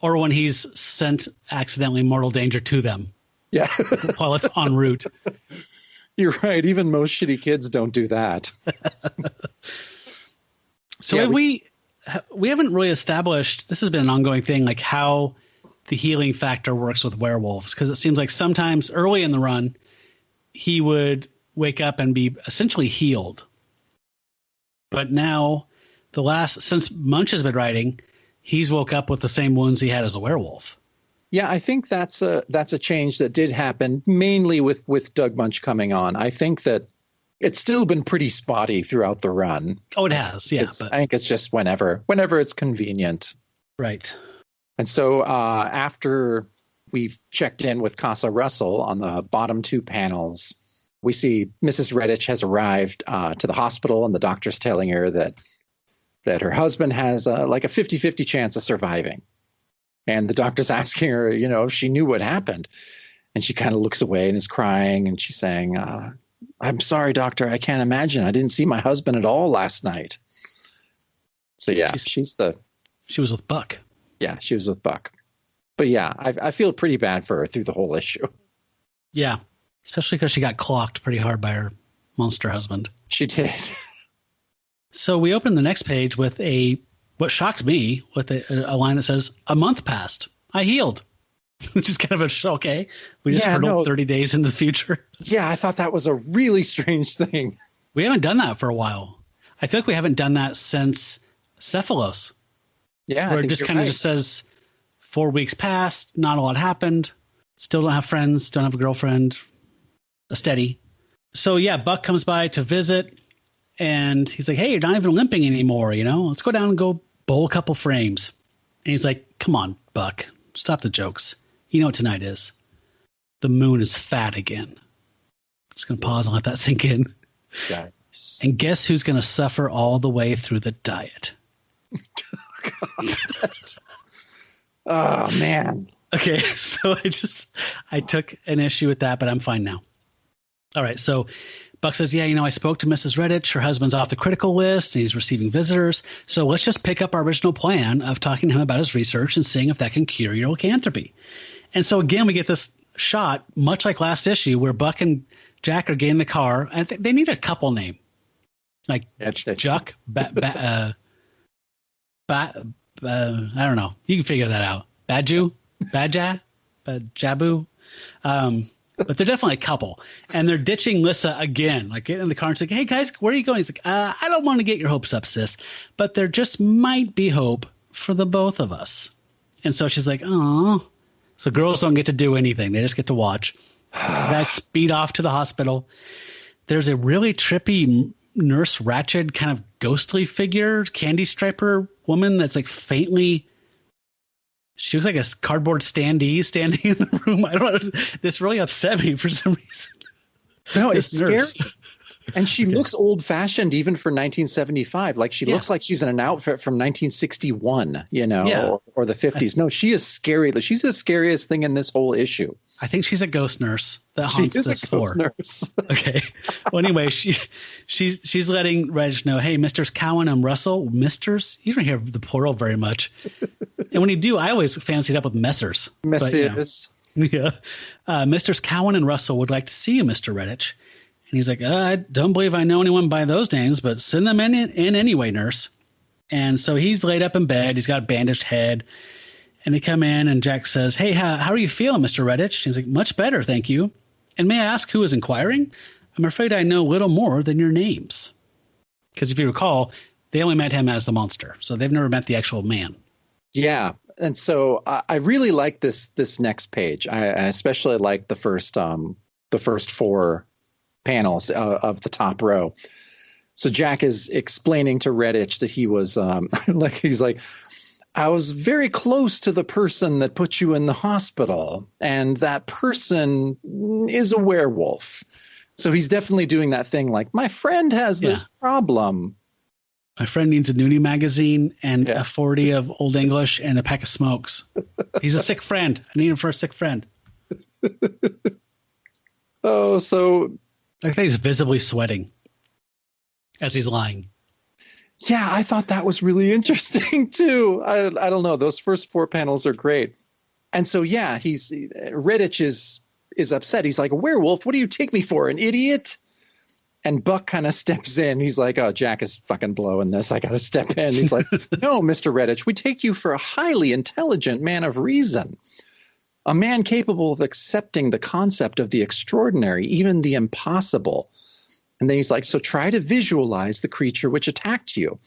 Or when he's sent accidentally mortal danger to them. Yeah. While it's en route. You're right. Even most shitty kids don't do that. So yeah, we haven't really established, this has been an ongoing thing, like how the healing factor works with werewolves, because it seems like sometimes early in the run he would wake up and be essentially healed, but now since Munch has been writing, he's woke up with the same wounds he had as a werewolf. Yeah, I think that's a change that did happen mainly with Doug Munch coming on. I think that it's still been pretty spotty throughout the run. Oh, it has, yeah. I think it's just whenever it's convenient, right? And so after we've checked in with Casa Russell on the bottom two panels, we see Mrs. Redditch has arrived to the hospital, and the doctor's telling her that her husband has like a 50-50 chance of surviving. And the doctor's asking her, if she knew what happened. And she kind of looks away and is crying. And she's saying, I'm sorry, doctor. I can't imagine. I didn't see my husband at all last night. So, yeah, she was with Buck. Yeah, she was with Buck. But yeah, I feel pretty bad for her through the whole issue. Yeah, especially because she got clocked pretty hard by her monster husband. She did. So we open the next page with what shocks me, with a line that says, a month passed. I healed. Which is kind of okay. We just hurdled 30 days into the future. Yeah, I thought that was a really strange thing. We haven't done that for a while. I feel like we haven't done that since Cephalos. Yeah, where it just kind of just says 4 weeks passed, not a lot happened, still don't have friends, don't have a girlfriend, a steady. So yeah, Buck comes by to visit, and he's like, hey, you're not even limping anymore, let's go down and go bowl a couple frames. And he's like, come on, Buck, stop the jokes. You know what tonight is. The moon is fat again. Just going to pause and let that sink in. Nice. And guess who's going to suffer all the way through the diet? Oh, man. Okay, so I took an issue with that, but I'm fine now. All right. So Buck says, yeah, I spoke to Mrs. Redditch. Her husband's off the critical list and he's receiving visitors. So let's just pick up our original plan of talking to him about his research and seeing if that can cure your lycanthropy. And so again, we get this shot, much like last issue, where Buck and Jack are getting in the car. I think they need a couple name. Like Juck, I don't know. You can figure that out. Badju, Badja, Jabu. But they're definitely a couple, and they're ditching Lissa again. Like getting in the car and saying, "Hey guys, where are you going?" He's like, "I don't want to get your hopes up, sis, but there just might be hope for the both of us." And so she's like, "Oh." So girls don't get to do anything; they just get to watch. The guys speed off to the hospital. There's a really trippy Nurse Ratched kind of ghostly figure, candy striper woman that's like faintly. She looks like a cardboard standee standing in the room. I don't know. This really upset me for some reason. No, it's scary. And she looks old-fashioned even for 1975. Like she looks like she's in an outfit from 1961, or the 50s. No, she is scary. She's the scariest thing in this whole issue. I think she's a ghost nurse that haunts this floor. Nurse. Okay. Well, anyway, she's letting Reg know, hey, Misters Cowan and Russell. Misters? You don't hear the plural very much. And when you do, I always fancied up with Messers. Messers. Yeah. Misters Cowan and Russell would like to see you, Mr. Redditch. And he's like, I don't believe I know anyone by those names, but send them in anyway, nurse. And so he's laid up in bed. He's got a bandaged head. And they come in, and Jack says, hey, how are you feeling, Mr. Redditch? He's like, much better, thank you. And may I ask who is inquiring? I'm afraid I know little more than your names. Because if you recall, they only met him as the monster. So they've never met the actual man. Yeah. And so I really like this next page. I especially like the first four panels of the top row. So Jack is explaining to Redditch that he was he's like, I was very close to the person that put you in the hospital, and that person is a werewolf. So he's definitely doing that thing like, my friend has this problem. My friend needs a nudie magazine and a 40 of Old English and a pack of smokes. He's a sick friend. I need him for a sick friend. Oh, so I think he's visibly sweating as he's lying. Yeah, I thought that was really interesting too. I don't know. Those first four panels are great. And so, yeah, Redditch is upset. He's like, a werewolf? What do you take me for, an idiot? And Buck kind of steps in. He's like, oh, Jack is fucking blowing this. I got to step in. He's like, no, Mr. Redditch, we take you for a highly intelligent man of reason. A man capable of accepting the concept of the extraordinary, even the impossible. And then he's like, so try to visualize the creature which attacked you.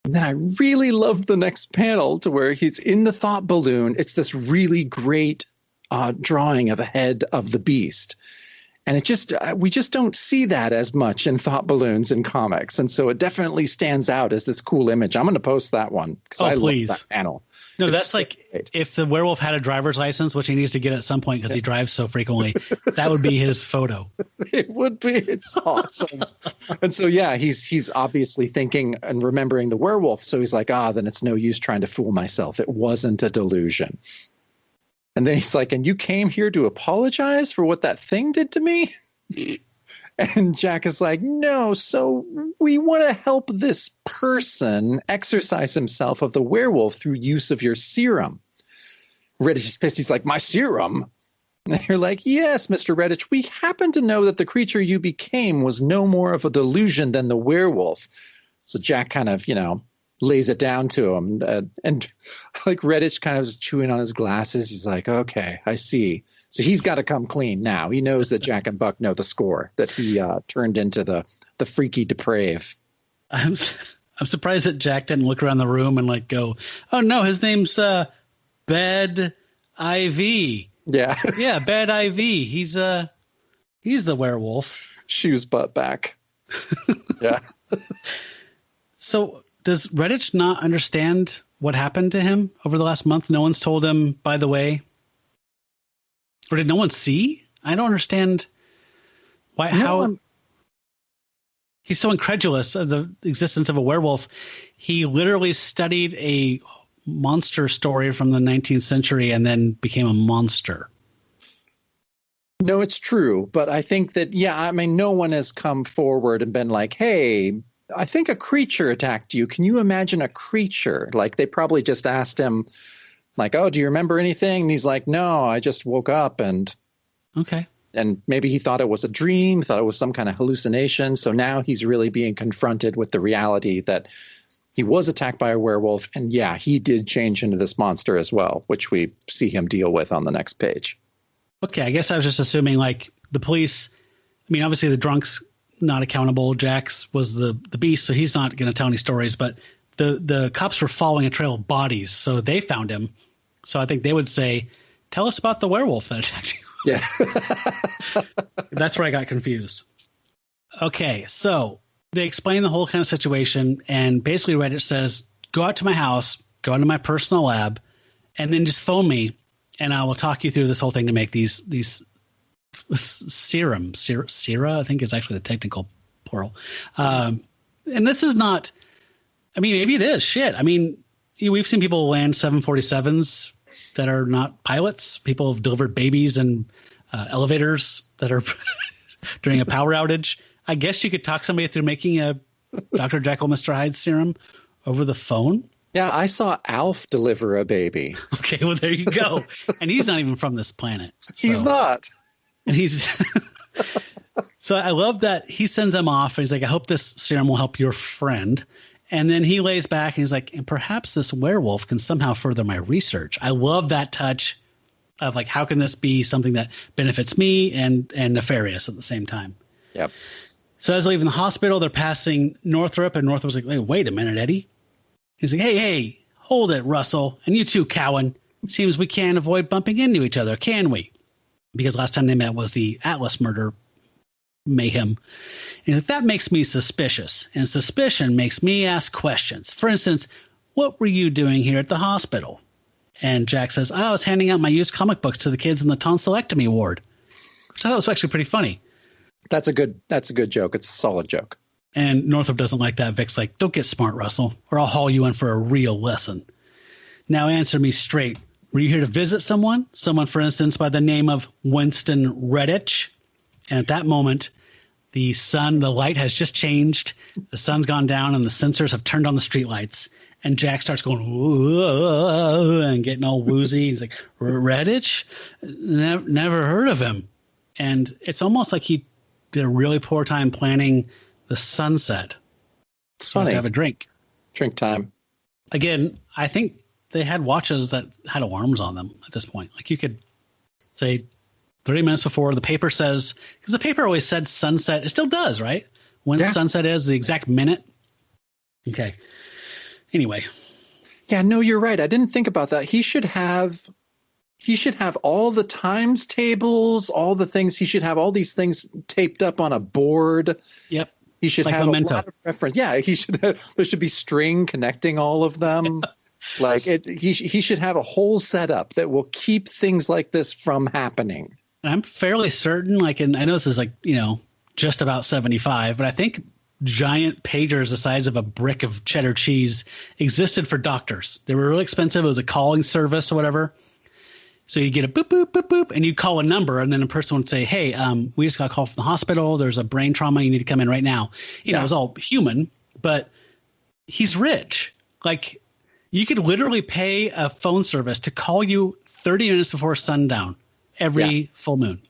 And then I really loved the next panel to where he's in the thought balloon. It's this really great drawing of a head of the beast. And we just don't see that as much in thought balloons in comics. And so it definitely stands out as this cool image. I'm going to post that one because I love that panel. No, that's so like great. If the werewolf had a driver's license, which he needs to get at some point because he drives so frequently, that would be his photo. It would be. It's awesome. And so, yeah, he's obviously thinking and remembering the werewolf. So he's like, then it's no use trying to fool myself. It wasn't a delusion. And then he's like, and you came here to apologize for what that thing did to me? And Jack is like, no, so we want to help this person exorcise himself of the werewolf through use of your serum. Redditch is pissed. He's like, my serum? And they're like, yes, Mr. Redditch, we happen to know that the creature you became was no more of a delusion than the werewolf. So Jack kind of, lays it down to him. And like Redditch kind of is chewing on his glasses. He's like, okay, I see. So he's got to come clean now. He knows that Jack and Buck know the score, that he turned into the freaky deprave. I'm surprised that Jack didn't look around the room and like go, oh no, his name's Bed IV. Yeah. Yeah, Bed IV. He's the werewolf. Shoes butt back. Yeah. So does Redditch not understand what happened to him over the last month? No one's told him, by the way. Or did no one see? I don't understand how he's so incredulous of the existence of a werewolf. He literally studied a monster story from the 19th century and then became a monster. No, it's true. But I think that, no one has come forward and been like, hey, I think a creature attacked you. Can you imagine a creature? Like, they probably just asked him, like, oh, do you remember anything? And he's like, no, I just woke up and. Okay. And maybe he thought it was a dream, thought it was some kind of hallucination. So now he's really being confronted with the reality that he was attacked by a werewolf. And yeah, he did change into this monster as well, which we see him deal with on the next page. Okay, I guess I was just assuming like the police, I mean, obviously the drunk's not accountable. Jax was the beast, so he's not going to tell any stories, but the cops were following a trail of bodies, so they found him. So I think they would say, tell us about the werewolf that attacked you. Yeah. That's where I got confused. Okay, so they explain the whole kind of situation, and basically Reddit says, go out to my house, go into my personal lab, and then just phone me, and I will talk you through this whole thing to make these serum. Sera, I think is actually the technical plural. And this is not, I mean, maybe it is. Shit. I mean, we've seen people land 747s that are not pilots. People have delivered babies in elevators that are during a power outage. I guess you could talk somebody through making a Dr. Jekyll, Mr. Hyde serum over the phone. Yeah, I saw Alf deliver a baby. Okay, well, there you go. And he's not even from this planet. So. He's not. And he's so I love that he sends them off and he's like, I hope this serum will help your friend. And then he lays back and he's like, and perhaps this werewolf can somehow further my research. I love that touch of like, how can this be something that benefits me and nefarious at the same time? Yep. So as they're leaving the hospital, they're passing Northrop, and Northrop's like, wait a minute, Eddie. He's like, hey, hold it, Russell. And you too, Cowan. It seems we can't avoid bumping into each other, can we? Because last time they met was the Atlas murder mayhem. And if that makes me suspicious, and suspicion makes me ask questions. For instance, what were you doing here at the hospital? And Jack says, I was handing out my used comic books to the kids in the tonsillectomy ward. Which I thought was actually pretty funny. That's a good joke. It's a solid joke. And Northrop doesn't like that. Vic's like, don't get smart, Russell, or I'll haul you in for a real lesson. Now answer me straight. Were you here to visit someone? Someone, for instance, by the name of Winston Redditch? And at that moment, the light has just changed. The sun's gone down and the sensors have turned on the streetlights. And Jack starts going, whoa, and getting all woozy. He's like, Redditch? Never heard of him. And it's almost like he did a really poor time planning the sunset. It's funny. To have a drink. Drink time. Again, I think they had watches that had alarms on them at this point. Like you could say 30 minutes before the paper says, because the paper always said sunset. It still does, right? When sunset is, the exact minute. Okay. Anyway. Yeah, no, you're right. I didn't think about that. He should have all the times tables, all the things. He should have all these things taped up on a board. Yep. He should like have Memento. A lot of reference. Yeah, there should be string connecting all of them. Like he should have a whole setup that will keep things like this from happening. And I'm fairly certain, like, and I know this is like, just about 75, but I think giant pagers the size of a brick of cheddar cheese existed for doctors. They were really expensive. It was a calling service or whatever. So you get a boop, boop, boop, boop, and you call a number, and then a person would say, hey, we just got a call from the hospital. There's a brain trauma. You need to come in right now. It was all human, but he's rich. Like, you could literally pay a phone service to call you 30 minutes before sundown every full moon.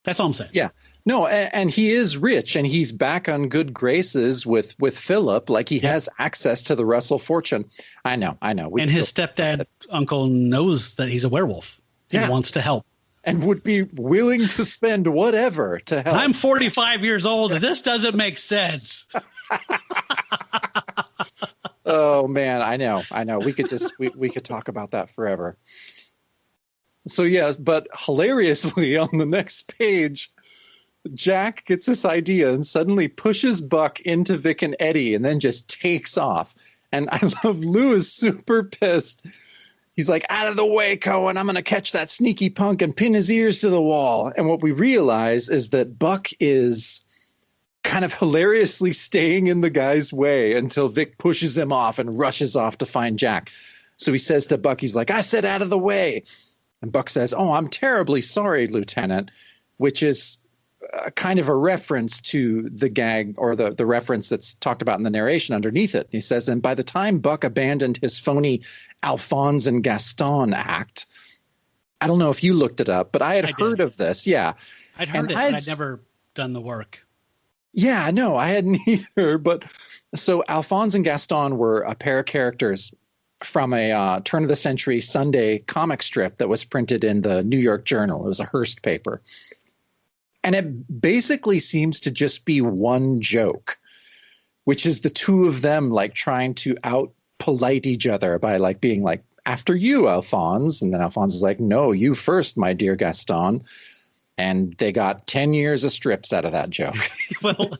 That's all I'm saying. Yeah. No, and he is rich, and he's back on good graces with Philip. Like, he has access to the Russell fortune. I know. And his stepdad uncle knows that he's a werewolf. He wants to help. And would be willing to spend whatever to help. I'm 45 years old, and this doesn't make sense. Oh, man, I know. We could we could talk about that forever. So, yes, but hilariously on the next page, Jack gets this idea and suddenly pushes Buck into Vic and Eddie and then just takes off. And I love Lou is super pissed. He's like, out of the way, Cohen. I'm going to catch that sneaky punk and pin his ears to the wall. And what we realize is that Buck is kind of hilariously staying in the guy's way until Vic pushes him off and rushes off to find Jack. So he says to Buck, he's like, I said out of the way. And Buck says, "Oh, I'm terribly sorry, Lieutenant," which is kind of a reference to the gag or the reference that's talked about in the narration underneath it. He says, and by the time Buck abandoned his phony Alphonse and Gaston act, I don't know if you looked it up, but I had heard of this. Yeah. I'd heard but I'd never done the work. Yeah, no, I hadn't either. But so Alphonse and Gaston were a pair of characters from a turn of the century Sunday comic strip that was printed in the New York Journal. It was a Hearst paper. And it basically seems to just be one joke, which is the two of them like trying to out polite each other by like being like, after you, Alphonse. And then Alphonse is like, no, you first, my dear Gaston. And they got 10 years of strips out of that joke. Well,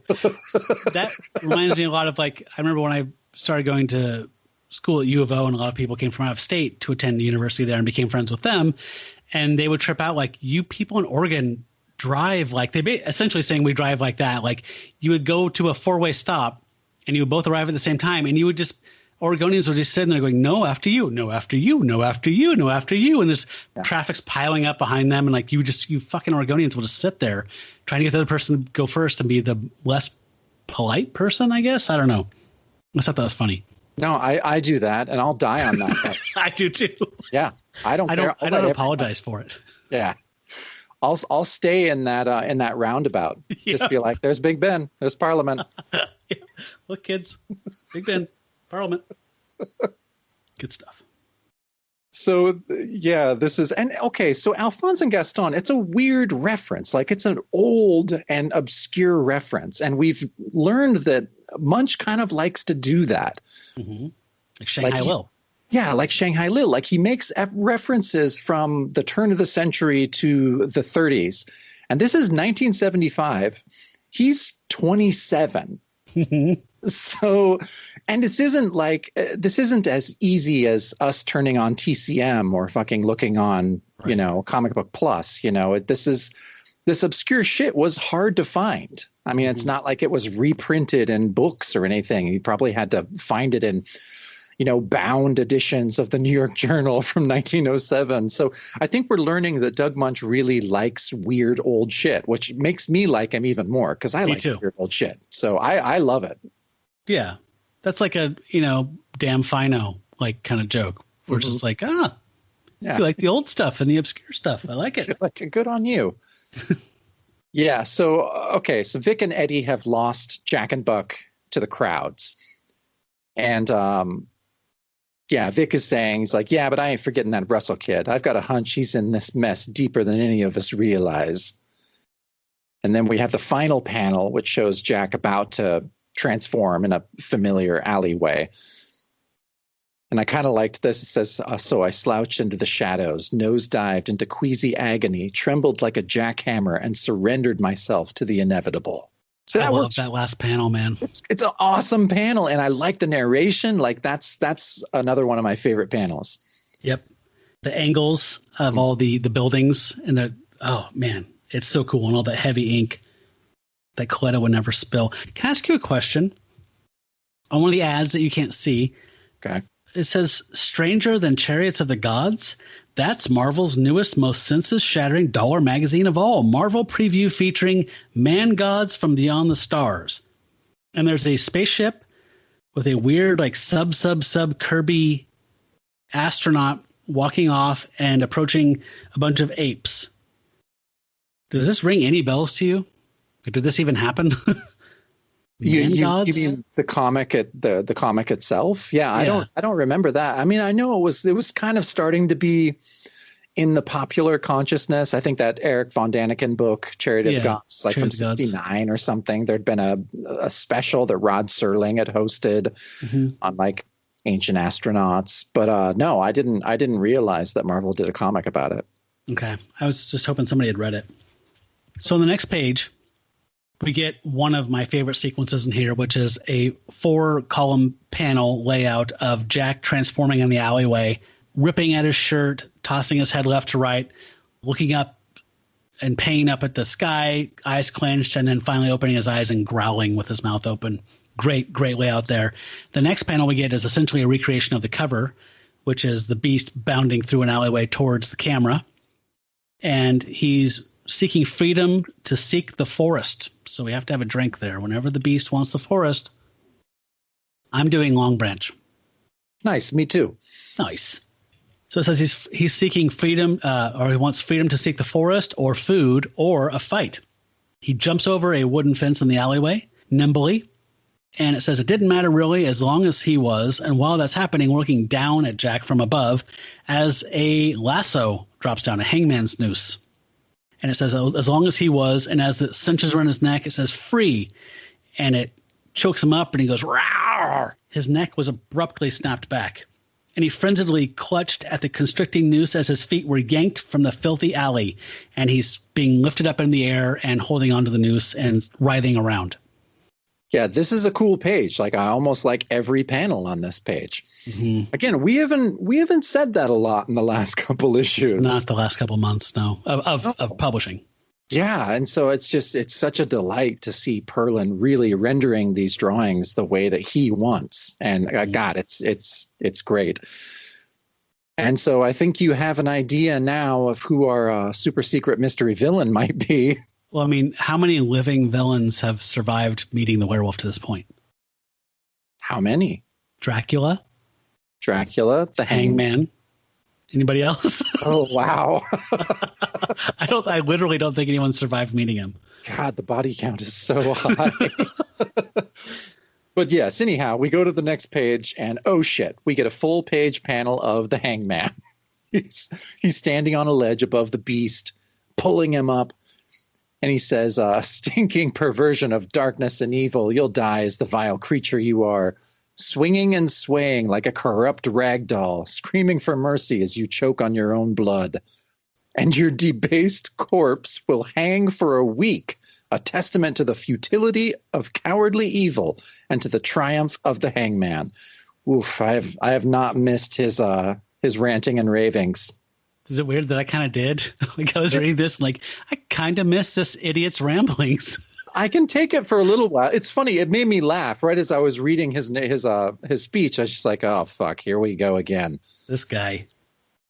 that reminds me a lot of like, I remember when I started going to school at U of O and a lot of people came from out of state to attend the university there and became friends with them. And they would trip out like, you people in Oregon drive like essentially saying we drive like that. Like you would go to a 4-way stop and you would both arrive at the same time and you would just Oregonians would just sit there going, no, after you, no, after you, no, after you, no, after you. And there's traffic's piling up behind them. And like you fucking Oregonians will just sit there trying to get the other person to go first and be the less polite person, I guess. I don't know. I thought that was funny. No, I do that and I'll die on that. I do too. Yeah. I don't apologize for it. Yeah. I'll stay in that roundabout. Yeah. Just be like, there's Big Ben, there's Parliament. Yeah. Look, kids, Big Ben, Parliament. Good stuff. So yeah, so Alphonse and Gaston, it's a weird reference. Like it's an old and obscure reference. And we've learned that Munch kind of likes to do that. Mm-hmm. Like Shanghai Lil. Yeah, like Shanghai Lil. Like he makes references from the turn of the century to the 30s. And this is 1975. He's 27. So, and this isn't as easy as us turning on TCM or fucking looking on, right, Comic Book Plus. This obscure shit was hard to find. I mean, it's not like it was reprinted in books or anything. You probably had to find it in bound editions of the New York Journal from 1907. So I think we're learning that Doug Munch really likes weird old shit, which makes me like him even more because I like weird old shit. So I love it. Yeah. That's like a, damn fino, like kind of joke. We're just like, you like the old stuff and the obscure stuff. I like it. Like, good on you. Yeah. So, okay. So Vic and Eddie have lost Jack and Buck to the crowds. And, Vic is saying, he's like, yeah, but I ain't forgetting that Russell kid. I've got a hunch he's in this mess deeper than any of us realize. And then we have the final panel, which shows Jack about to transform in a familiar alleyway. And I kind of liked this. It says, so I slouched into the shadows, nose-dived into queasy agony, trembled like a jackhammer, and surrendered myself to the inevitable. So I love that last panel, man. It's an awesome panel, and I like the narration. Like that's another one of my favorite panels. Yep, the angles of all the buildings and oh man, it's so cool, and all that heavy ink that Coletta would never spill. Can I ask you a question? On one of the ads that you can't see, okay, it says "Stranger Than Chariots of the Gods." That's Marvel's newest, most senses-shattering dollar magazine of all. Marvel preview featuring man gods from beyond the stars. And there's a spaceship with a weird, like, sub Kirby astronaut walking off and approaching a bunch of apes. Does this ring any bells to you? Did this even happen? You mean the comic the comic itself? Yeah, I don't remember that. I mean, I know it was kind of starting to be in the popular consciousness. I think that Eric Von Daniken book, Chariot of Gods, like from 1969 or something. There'd been a special that Rod Serling had hosted on like ancient astronauts. But no, I didn't realize that Marvel did a comic about it. Okay. I was just hoping somebody had read it. So on the next page, we get one of my favorite sequences in here, which is a 4-column panel layout of Jack transforming in the alleyway, ripping at his shirt, tossing his head left to right, looking up and paying up at the sky, eyes clenched, and then finally opening his eyes and growling with his mouth open. Great layout there. The next panel we get is essentially a recreation of the cover which is the beast bounding through an alleyway towards the camera. And he's seeking freedom to seek the forest. So we have to have a drink there. Whenever the beast wants the forest, I'm doing Long Branch. Nice. Me too. Nice. So it says he's seeking freedom, or he wants freedom to seek the forest or food or a fight. He jumps over a wooden fence in the alleyway nimbly. And it says it didn't matter really as long as he was. And while that's happening, we're looking down at Jack from above as a lasso drops down, a hangman's noose. And it says as long as he was, and as it cinches around his neck, it says free. And it chokes him up and he goes, rawr. His neck was abruptly snapped back. And he frenziedly clutched at the constricting noose as his feet were yanked from the filthy alley. And he's being lifted up in the air and holding onto the noose and writhing around. Yeah, this is a cool page. Like I almost like every panel on this page. Mm-hmm. Again, we haven't said that a lot in the last couple issues. Not the last couple months, no, of publishing. Yeah, and so it's such a delight to see Perlin really rendering these drawings the way that he wants. And God, it's great. And so I think you have an idea now of who our super secret mystery villain might be. Well, I mean, how many living villains have survived meeting the werewolf to this point? How many? Dracula, the Hangman. Anybody else? Oh, wow. I literally don't think anyone survived meeting him. God, the body count is so high. But yes, anyhow, we go to the next page and oh shit, we get a full page panel of the Hangman. He's standing on a ledge above the beast, pulling him up. And he says, stinking perversion of darkness and evil, you'll die as the vile creature you are, swinging and swaying like a corrupt rag doll, screaming for mercy as you choke on your own blood. And your debased corpse will hang for a week, a testament to the futility of cowardly evil and to the triumph of the Hangman. Oof, I have not missed his ranting and ravings. Is it weird that I kind of did? Like I was reading this, like I kind of missed this idiot's ramblings. I can take it for a little while. It's funny. It made me laugh right as I was reading his speech. I was just like, oh fuck, here we go again. This guy.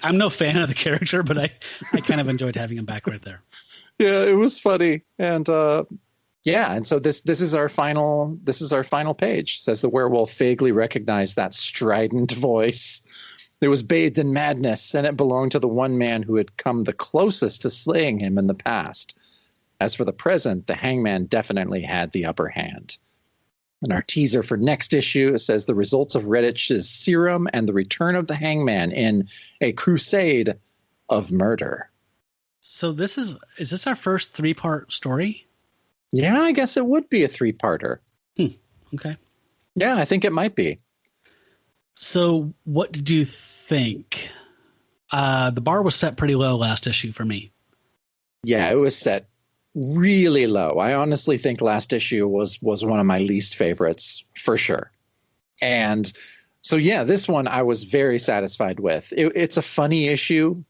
I'm no fan of the character, but I kind of enjoyed having him back right there. Yeah, it was funny, and and so this is our final page. It says the werewolf vaguely recognized that strident voice. It was bathed in madness, and it belonged to the one man who had come the closest to slaying him in the past. As for the present, the Hangman definitely had the upper hand. And our teaser for next issue, it says the results of Redditch's serum and the return of the Hangman in a crusade of murder. So is this our first 3-part story? Yeah, I guess it would be a 3-parter. Okay. Yeah, I think it might be. So what did you think? The bar was set pretty low last issue for me. Yeah, it was set really low. I honestly think last issue was one of my least favorites for sure. And so, yeah, this one I was very satisfied with. It's a funny issue.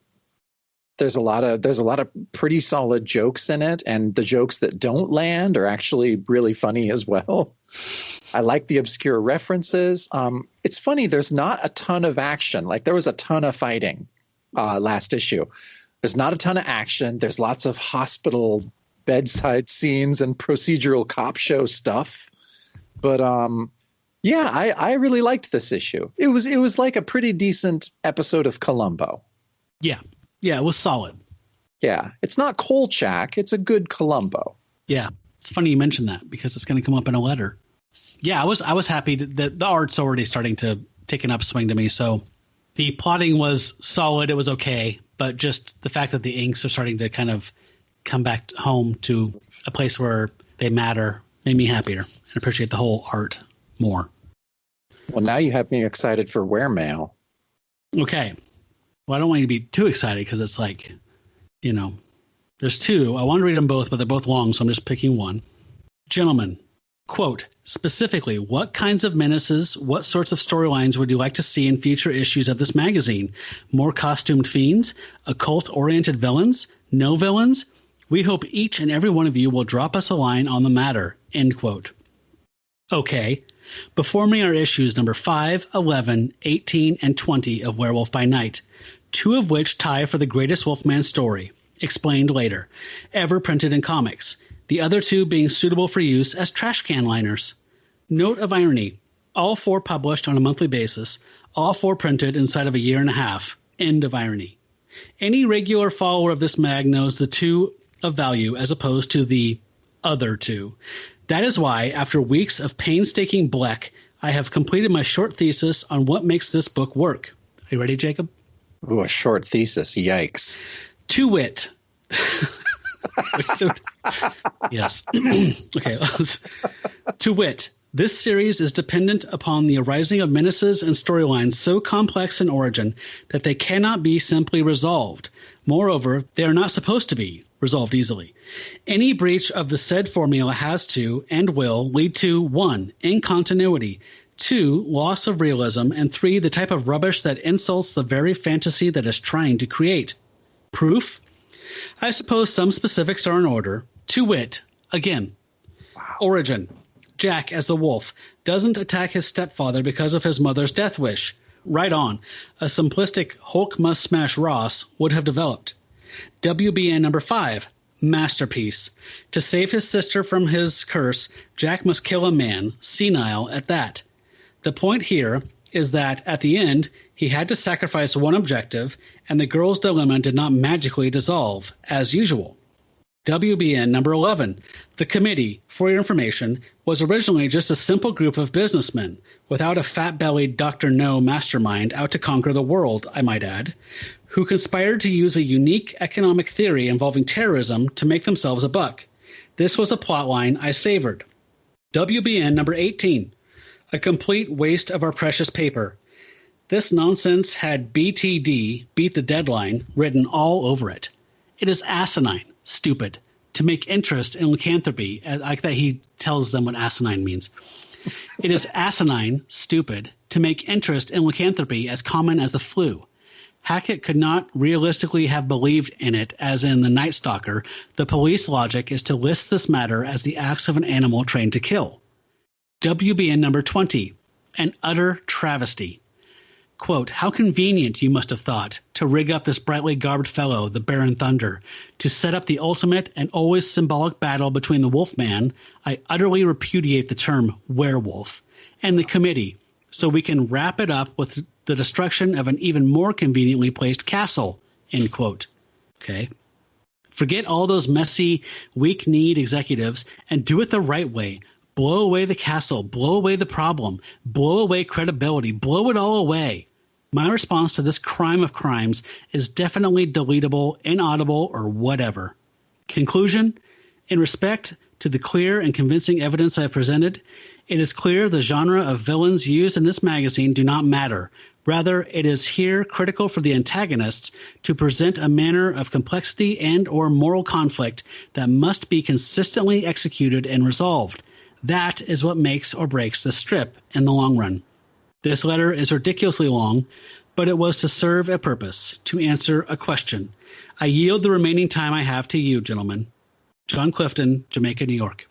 There's a lot of pretty solid jokes in it, and the jokes that don't land are actually really funny as well. I like the obscure references. It's funny, there's not a ton of action. Like there was a ton of fighting last issue. There's not a ton of action. There's lots of hospital bedside scenes and procedural cop show stuff. But I really liked this issue. It was like a pretty decent episode of Columbo. Yeah. Yeah, it was solid. Yeah, it's not Kolchak. It's a good Columbo. Yeah, it's funny you mentioned that because it's going to come up in a letter. Yeah, I was happy that the art's already starting to take an upswing to me. So the plotting was solid. It was okay. But just the fact that the inks are starting to kind of come back home to a place where they matter made me happier and appreciate the whole art more. Well, now you have me excited for Weremail. Okay. Well, I don't want you to be too excited because it's like, there's 2. I want to read them both, but they're both long, so I'm just picking one. Gentlemen, quote, specifically, what kinds of menaces, what sorts of storylines would you like to see in future issues of this magazine? More costumed fiends? Occult-oriented villains? No villains? We hope each and every one of you will drop us a line on the matter, end quote. Okay. Before me are issues number 5, 11, 18, and 20 of Werewolf by Night, 2 of which tie for the greatest Wolfman story, explained later, ever printed in comics, the other 2 being suitable for use as trash can liners. Note of irony, all 4 published on a monthly basis, all 4 printed inside of a year and a half. End of irony. Any regular follower of this mag knows the 2 of value as opposed to the other 2. That is why, after weeks of painstaking bleck, I have completed my short thesis on what makes this book work. Are you ready, Jacob? Ooh, a short thesis. Yikes. To wit. Yes. Okay. To wit, this series is dependent upon the arising of menaces and storylines so complex in origin that they cannot be simply resolved. Moreover, they are not supposed to be resolved easily. Any breach of the said formula has to and will lead to 1. Incontinuity, 2. Loss of realism, and 3. The type of rubbish that insults the very fantasy that is trying to create. Proof? I suppose some specifics are in order. To wit, again, origin. Jack, as the wolf, doesn't attack his stepfather because of his mother's death wish. Right on. A simplistic Hulk must smash Ross would have developed. WBN number 5, masterpiece. To save his sister from his curse, Jack must kill a man, senile at that. The point here is that, at the end, he had to sacrifice one objective, and the girl's dilemma did not magically dissolve, as usual. WBN number 11. The committee, for your information, was originally just a simple group of businessmen, without a fat-bellied Dr. No mastermind out to conquer the world, I might add, who conspired to use a unique economic theory involving terrorism to make themselves a buck. This was a plotline I savored. WBN number 18. A complete waste of our precious paper. This nonsense had BTD, beat the deadline, written all over it. It is asinine, stupid, to make interest in lycanthropy. I like that he tells them what asinine means. It is asinine, stupid, to make interest in lycanthropy as common as the flu. Hackett could not realistically have believed in it, as in The Night Stalker. The police logic is to list this matter as the acts of an animal trained to kill. WBN number 20. An utter travesty. Quote, how convenient, you must have thought, to rig up this brightly garbed fellow, the Baron Thunder, to set up the ultimate and always symbolic battle between the Wolfman, I utterly repudiate the term werewolf, and the committee, so we can wrap it up with the destruction of an even more conveniently placed castle, end quote. Okay. Forget all those messy, weak-kneed executives and do it the right way. Blow away the castle, blow away the problem, blow away credibility, blow it all away. My response to this crime of crimes is definitely deletable, inaudible, or whatever. Conclusion, in respect to the clear and convincing evidence I have presented, it is clear the genre of villains used in this magazine do not matter. Rather, it is here critical for the antagonists to present a manner of complexity and or moral conflict that must be consistently executed and resolved. That is what makes or breaks the strip in the long run. This letter is ridiculously long, but it was to serve a purpose, to answer a question. I yield the remaining time I have to you, gentlemen. John Clifton, Jamaica, New York.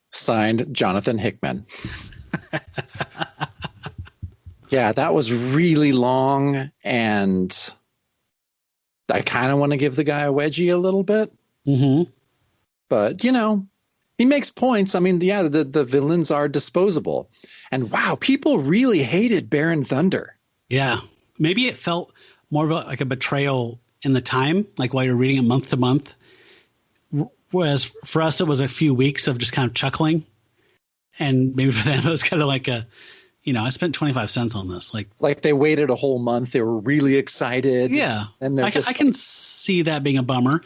Signed, Jonathan Hickman. Yeah, that was really long, and I kind of want to give the guy a wedgie a little bit. Mm-hmm. But, you know, he makes points. I mean, yeah, the villains are disposable. And wow, people really hated Baron Thunder. Yeah. Maybe it felt more of like a betrayal in the time, like while you're reading it month to month. Whereas for us, it was a few weeks of just kind of chuckling. And maybe for them, it was kind of like a, you know, I spent 25 cents on this. Like they waited a whole month. They were really excited. Yeah. And I can see that being a bummer.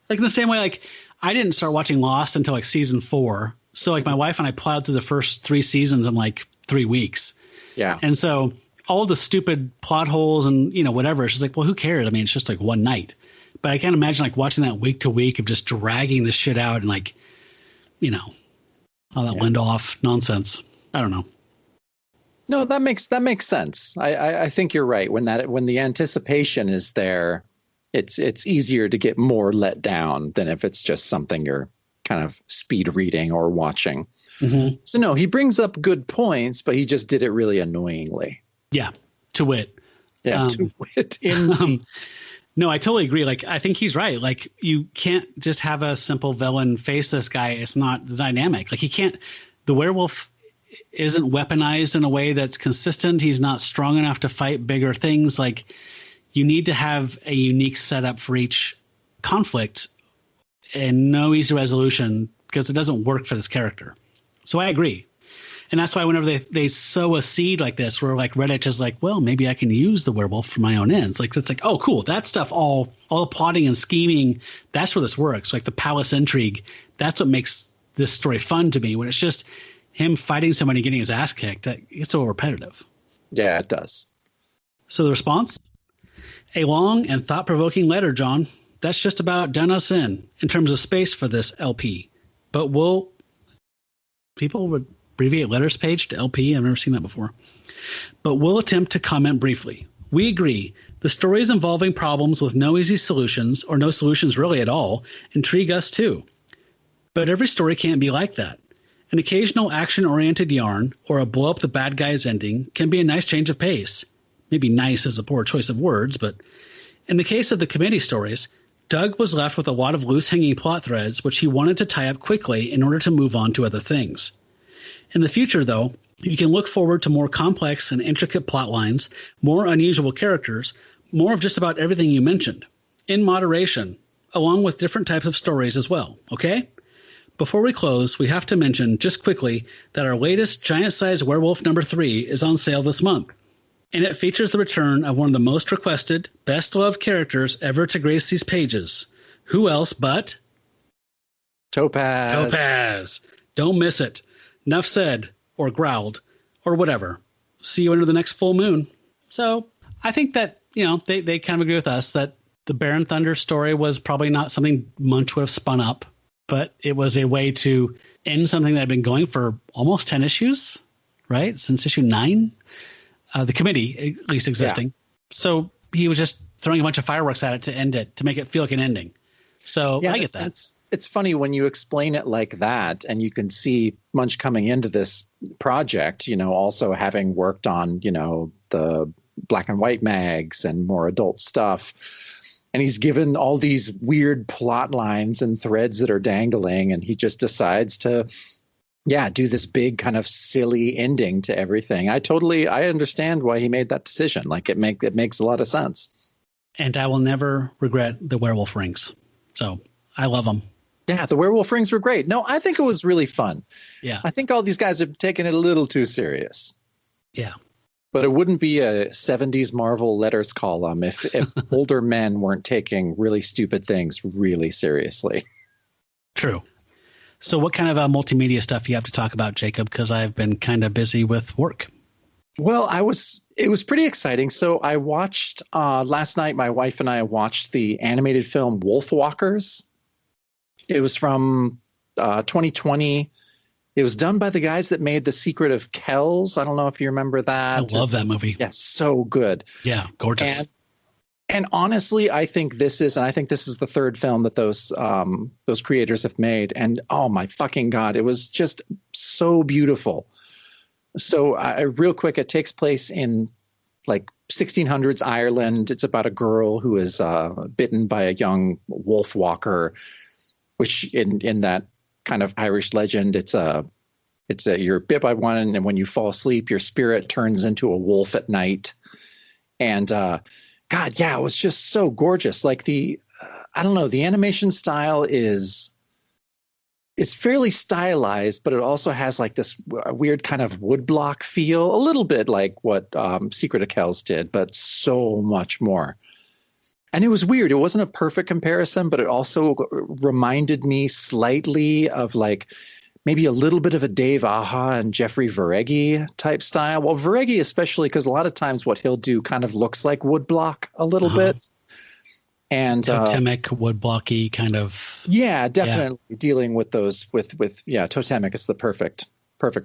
Like in the same way, like I didn't start watching Lost until like season 4. So like my wife and I plowed through the first 3 seasons in like 3 weeks. Yeah. And so all the stupid plot holes and, you know, whatever, it's just like, well, who cares? I mean, it's just like one night. But I can't imagine like watching that week to week of just dragging this shit out and like, you know, all that Lindelof nonsense. I don't know. No, that makes sense. I think you're right. When the anticipation is there, it's easier to get more let down than if it's just something you're kind of speed reading or watching. Mm-hmm. So no, he brings up good points, but he just did it really annoyingly. Yeah, to wit. Yeah, to wit. No, I totally agree. Like, I think he's right. Like, you can't just have a simple villain face this guy. It's not dynamic. Like, the werewolf isn't weaponized in a way that's consistent. He's not strong enough to fight bigger things. Like, you need to have a unique setup for each conflict and no easy resolution because it doesn't work for this character. So I agree. And that's why whenever they sow a seed like this, where like Reddit is like, well, maybe I can use the werewolf for my own ends. Like, it's like, oh, cool. That stuff, all the plotting and scheming, that's where this works. Like the palace intrigue, that's what makes this story fun to me. When it's just him fighting somebody, getting his ass kicked, it's so repetitive. Yeah, it does. So the response? A long and thought-provoking letter, John. That's just about done us in terms of space for this LP. But people would abbreviate letters page to LP. I've never seen that before. But we'll attempt to comment briefly. We agree. The stories involving problems with no easy solutions, or no solutions really at all, intrigue us too. But every story can't be like that. An occasional action-oriented yarn, or a blow-up-the-bad-guys ending, can be a nice change of pace. Maybe nice is a poor choice of words, but in the case of the committee stories, Doug was left with a lot of loose-hanging plot threads which he wanted to tie up quickly in order to move on to other things. In the future, though, you can look forward to more complex and intricate plot lines, more unusual characters, more of just about everything you mentioned, in moderation, along with different types of stories as well, okay? Before we close, we have to mention, just quickly, that our latest giant-sized Werewolf number 3 is on sale this month, and it features the return of one of the most requested, best-loved characters ever to grace these pages. Who else but... Topaz. Topaz. Don't miss it. Enough said, or growled, or whatever. See you under the next full moon. So I think that, they kind of agree with us that the Baron Thunder story was probably not something Munch would have spun up, but it was a way to end something that had been going for almost 10 issues, right? Since issue 9, the committee at least existing. Yeah. So he was just throwing a bunch of fireworks at it to end it, to make it feel like an ending. So yeah, I get that. It's funny when you explain it like that, and you can see Munch coming into this project, also having worked on, the black and white mags and more adult stuff. And he's given all these weird plot lines and threads that are dangling, and he just decides to, do this big kind of silly ending to everything. I understand why he made that decision. Like it makes a lot of sense. And I will never regret the werewolf rings. So I love them. Yeah, the werewolf rings were great. No, I think it was really fun. Yeah. I think all these guys have taken it a little too serious. Yeah. But it wouldn't be a 70s Marvel letters column if older men weren't taking really stupid things really seriously. True. So what kind of multimedia stuff you have to talk about, Jacob? Because I've been kind of busy with work. Well, it was pretty exciting. So I watched last night, my wife and I watched the animated film Wolfwalkers. It was from 2020. It was done by the guys that made The Secret of Kells. I don't know if you remember that. I love that movie. Yeah, so good. Yeah, gorgeous. And honestly, I think this is the third film that those creators have made. And oh my fucking God, it was just so beautiful. So real quick, it takes place in like 1600s Ireland. It's about a girl who is bitten by a young wolf walker, which in that kind of Irish legend, it's you're bit by one, and when you fall asleep, your spirit turns into a wolf at night. And God, yeah, it was just so gorgeous. Like the animation style is fairly stylized, but it also has like this weird kind of woodblock feel, a little bit like what Secret of Kells did, but so much more. And it was weird. It wasn't a perfect comparison, but it also reminded me slightly of like maybe a little bit of a Dave Aja and Jeffrey Veregi type style. Well, Veregi especially, because a lot of times what he'll do kind of looks like woodblock a little bit. And totemic, woodblocky kind of. Yeah, definitely dealing with those with totemic is the perfect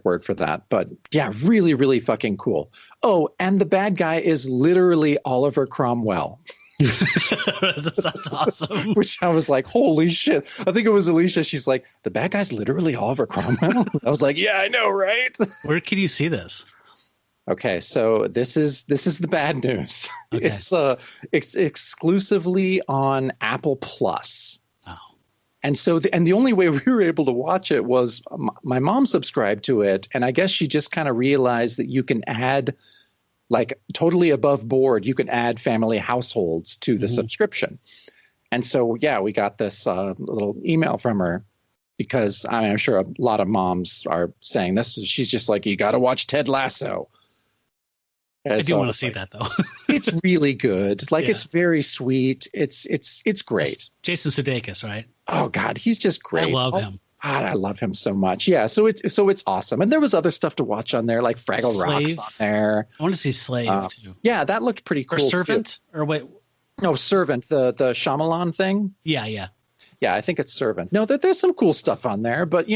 word for that. But yeah, really, really fucking cool. Oh, and the bad guy is literally Oliver Cromwell. That's awesome. Which I was like, holy shit. I think it was Alicia. She's like, the bad guy's literally Oliver Cromwell. I was like, yeah, I know, right? Where can you see this? Okay, so this is the bad news. Okay. It's exclusively on Apple Plus. Oh. And so the only way we were able to watch it was my mom subscribed to it, and I guess she just kind of realized that you can add, like, totally above board, you can add family households to the subscription. And so, yeah, we got this little email from her because I'm sure a lot of moms are saying this. She's just like, you got to watch Ted Lasso. And I do want to see that, though. It's really good. Like, Yeah. it's very sweet. It's great. Jason Sudeikis, right? Oh, God, he's just great. I love him. God, I love him so much. Yeah, so it's awesome. And there was other stuff to watch on there, like Fraggle Rock's Slave. on there. I want to see Slave, too. Yeah, that looked pretty Or cool. Servant? Too. Or wait. No, Servant, the Shyamalan thing. Yeah. Yeah, I think it's Servant. No, there's some cool stuff on there, but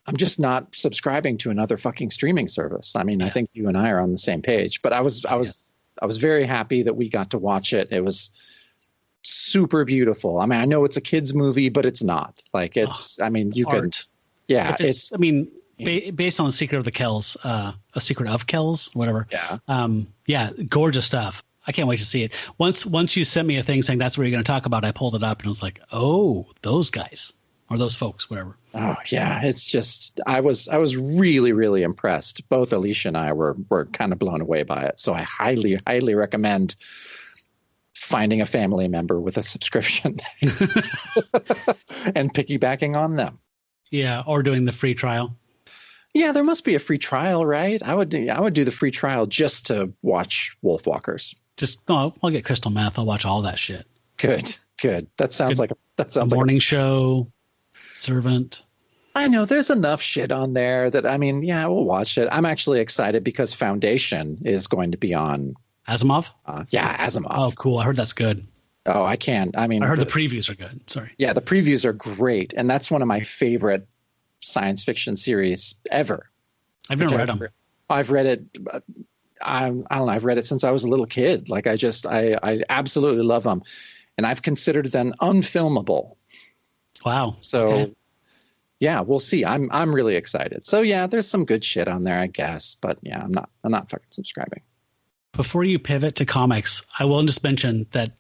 I'm just not subscribing to another fucking streaming service. I mean, I think you and I are on the same page. But I was very happy that we got to watch it. It was super beautiful. I mean, I know it's a kids movie, but it's not. Like, it's. I mean, you could. Yeah, it's. I mean, based on the Secret of the Kells, A Secret of Kells, whatever. Yeah. Yeah, gorgeous stuff. I can't wait to see it. Once you sent me a thing saying that's what you're going to talk about, I pulled it up and I was like, oh, those guys or those folks, whatever. Oh yeah, it's just I was really, really impressed. Both Alicia and I were kind of blown away by it. So I highly, highly recommend finding a family member with a subscription and piggybacking on them. Yeah, or doing the free trial. Yeah, there must be a free trial, right? I would do the free trial just to watch Wolfwalkers. I'll get crystal meth. I'll watch all that shit. Good. That sounds like a morning show. Servant. I know there's enough shit on there that, I mean, yeah, we'll watch it. I'm actually excited because Foundation is going to be on. Asimov? Yeah, Asimov. Oh, cool. I heard that's good. Oh, I can't. I mean, I heard the previews are good. Sorry. Yeah, the previews are great. And that's one of my favorite science fiction series ever. I've never read them. I've read it. I don't know. I've read it since I was a little kid. Like, I absolutely love them. And I've considered them unfilmable. Wow. So, okay. Yeah, we'll see. I'm really excited. So yeah, there's some good shit on there, I guess. But yeah, I'm not fucking subscribing. Before you pivot to comics, I will just mention that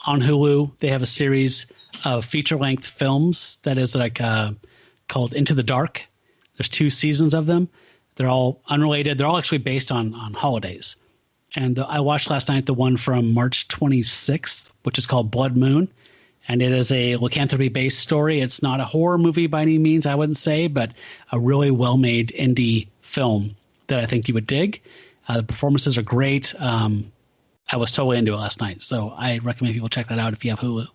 on Hulu they have a series of feature-length films that is like called Into the Dark. There's 2 seasons of them. They're all unrelated. They're all actually based on holidays. And I watched last night the one from March 26th, which is called Blood Moon. And it is a lycanthropy-based story. It's not a horror movie by any means, I wouldn't say, but a really well-made indie film that I think you would dig. The performances are great. I was totally into it last night, so I recommend people check that out if you have Hulu.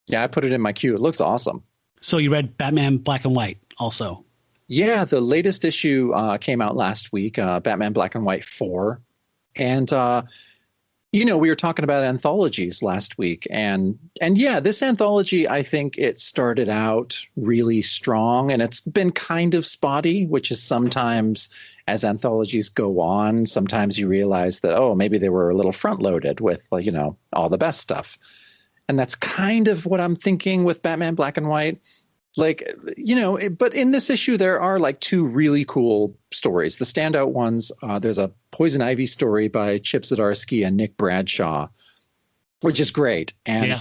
Yeah, I put it in my queue. It looks awesome. So you read Batman Black and White also? Yeah, the latest issue came out last week, Batman Black and White 4. And we were talking about anthologies last week, and yeah, this anthology, I think it started out really strong, and it's been kind of spotty, which is sometimes as anthologies go on, sometimes you realize that, oh, maybe they were a little front loaded with, all the best stuff. And that's kind of what I'm thinking with Batman Black and White. But in this issue, there are 2 really cool stories. The standout ones, there's a Poison Ivy story by Chip Zdarsky and Nick Bradshaw, which is great. And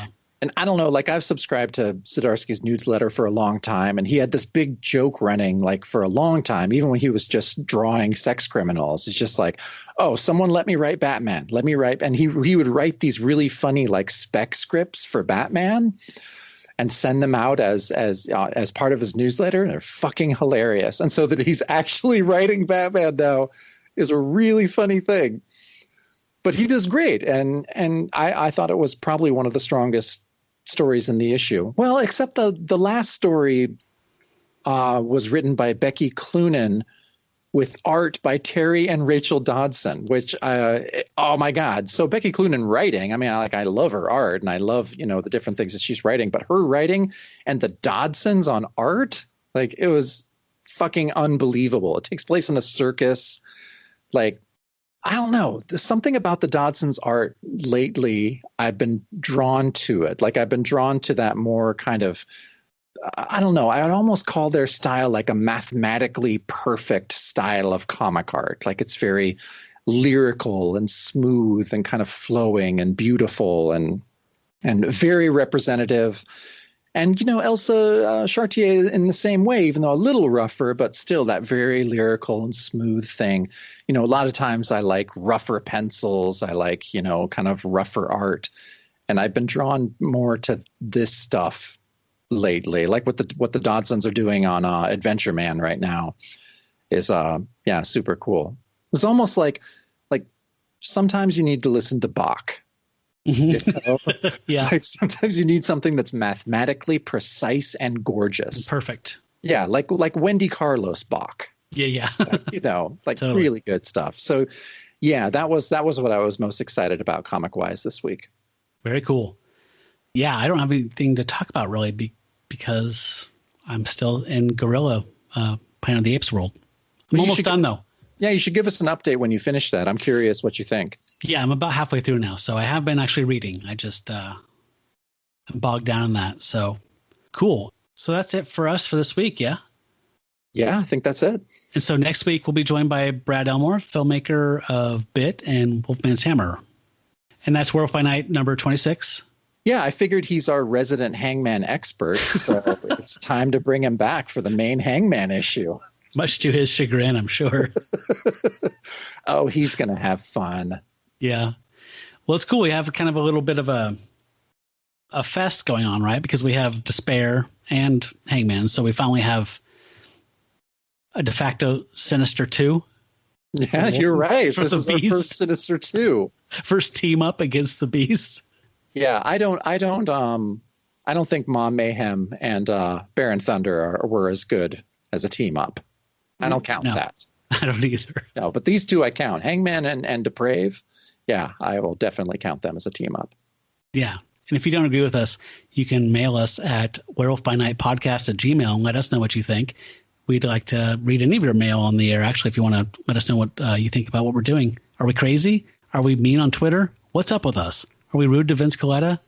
I don't know, I've subscribed to Zdarsky's newsletter for a long time, and he had this big joke running for a long time, even when he was just drawing sex criminals. It's just oh, someone let me write Batman. Let me write. And he would write these really funny spec scripts for Batman and send them out as part of his newsletter, and they're fucking hilarious. And so that he's actually writing Batman now is a really funny thing. But he does great, and I thought it was probably one of the strongest stories in the issue. Well, except the last story was written by Becky Cloonan with art by Terry and Rachel Dodson, which, oh my God. So Becky Cloonan writing, I mean, I love her art and I love, the different things that she's writing, but her writing and the Dodsons on art, it was fucking unbelievable. It takes place in a circus. I don't know. There's something about the Dodsons art lately. I've been drawn to it. Like I've been drawn to that more kind of, I don't know. I'd almost call their style like a mathematically perfect style of comic art. Like it's very lyrical and smooth and kind of flowing and beautiful and very representative. And, Elsa Chartier in the same way, even though a little rougher, but still that very lyrical and smooth thing. A lot of times I like rougher pencils. I like, kind of rougher art. And I've been drawn more to this stuff lately, like what the Dodsons are doing on Adventure Man right now is, super cool. It's almost like sometimes you need to listen to Bach. Yeah. Like sometimes you need something that's mathematically precise and gorgeous. Perfect. Yeah, like Wendy Carlos Bach. Yeah. Totally. Really good stuff. So yeah, that was what I was most excited about comic wise this week. Very cool. Yeah, I don't have anything to talk about really because I'm still in Gorilla Planet of the Apes world. I'm almost done though. Yeah, you should give us an update when you finish that. I'm curious what you think. Yeah, I'm about halfway through now, so I have been actually reading. I just I'm bogged down in that. So cool. So that's it for us for this week, yeah? Yeah, I think that's it. And so next week we'll be joined by Brad Elmore, filmmaker of Bit and Wolfman's Hammer. And that's Werewolf by Night number 26. Yeah, I figured he's our resident Hangman expert, so it's time to bring him back for the main Hangman issue. Much to his chagrin, I'm sure. Oh, he's going to have fun. Yeah. Well, it's cool. We have kind of a little bit of a fest going on, right? Because we have Despair and Hangman. So we finally have a de facto Sinister 2. Yeah, you're right. For this the is Beast. Our first Sinister 2. First team up against the Beast. Yeah, I don't think Mom Mayhem and Baron Thunder were as good as a team up. I don't count that. I don't either. No, but these two I count. Hangman and Deprave. Yeah, I will definitely count them as a team up. Yeah. And if you don't agree with us, you can mail us at werewolfbynightpodcast@gmail.com and let us know what you think. We'd like to read any of your mail on the air, actually, if you want to let us know what you think about what we're doing. Are we crazy? Are we mean on Twitter? What's up with us? Are we rude to Vince Coletta?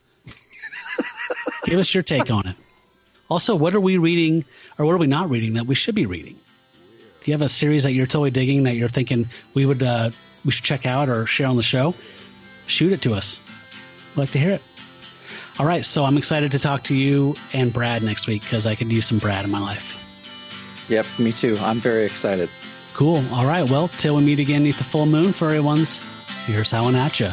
Give us your take on it. Also, what are we reading or what are we not reading that we should be reading? Do you have a series that you're totally digging that you're thinking we should check out or share on the show? Shoot it to us. We'd like to hear it. All right, so I'm excited to talk to you and Brad next week because I could use some Brad in my life. Yep, me too. I'm very excited. Cool. All right, well, till we meet again beneath the full moon, furry ones, here's howling at ya.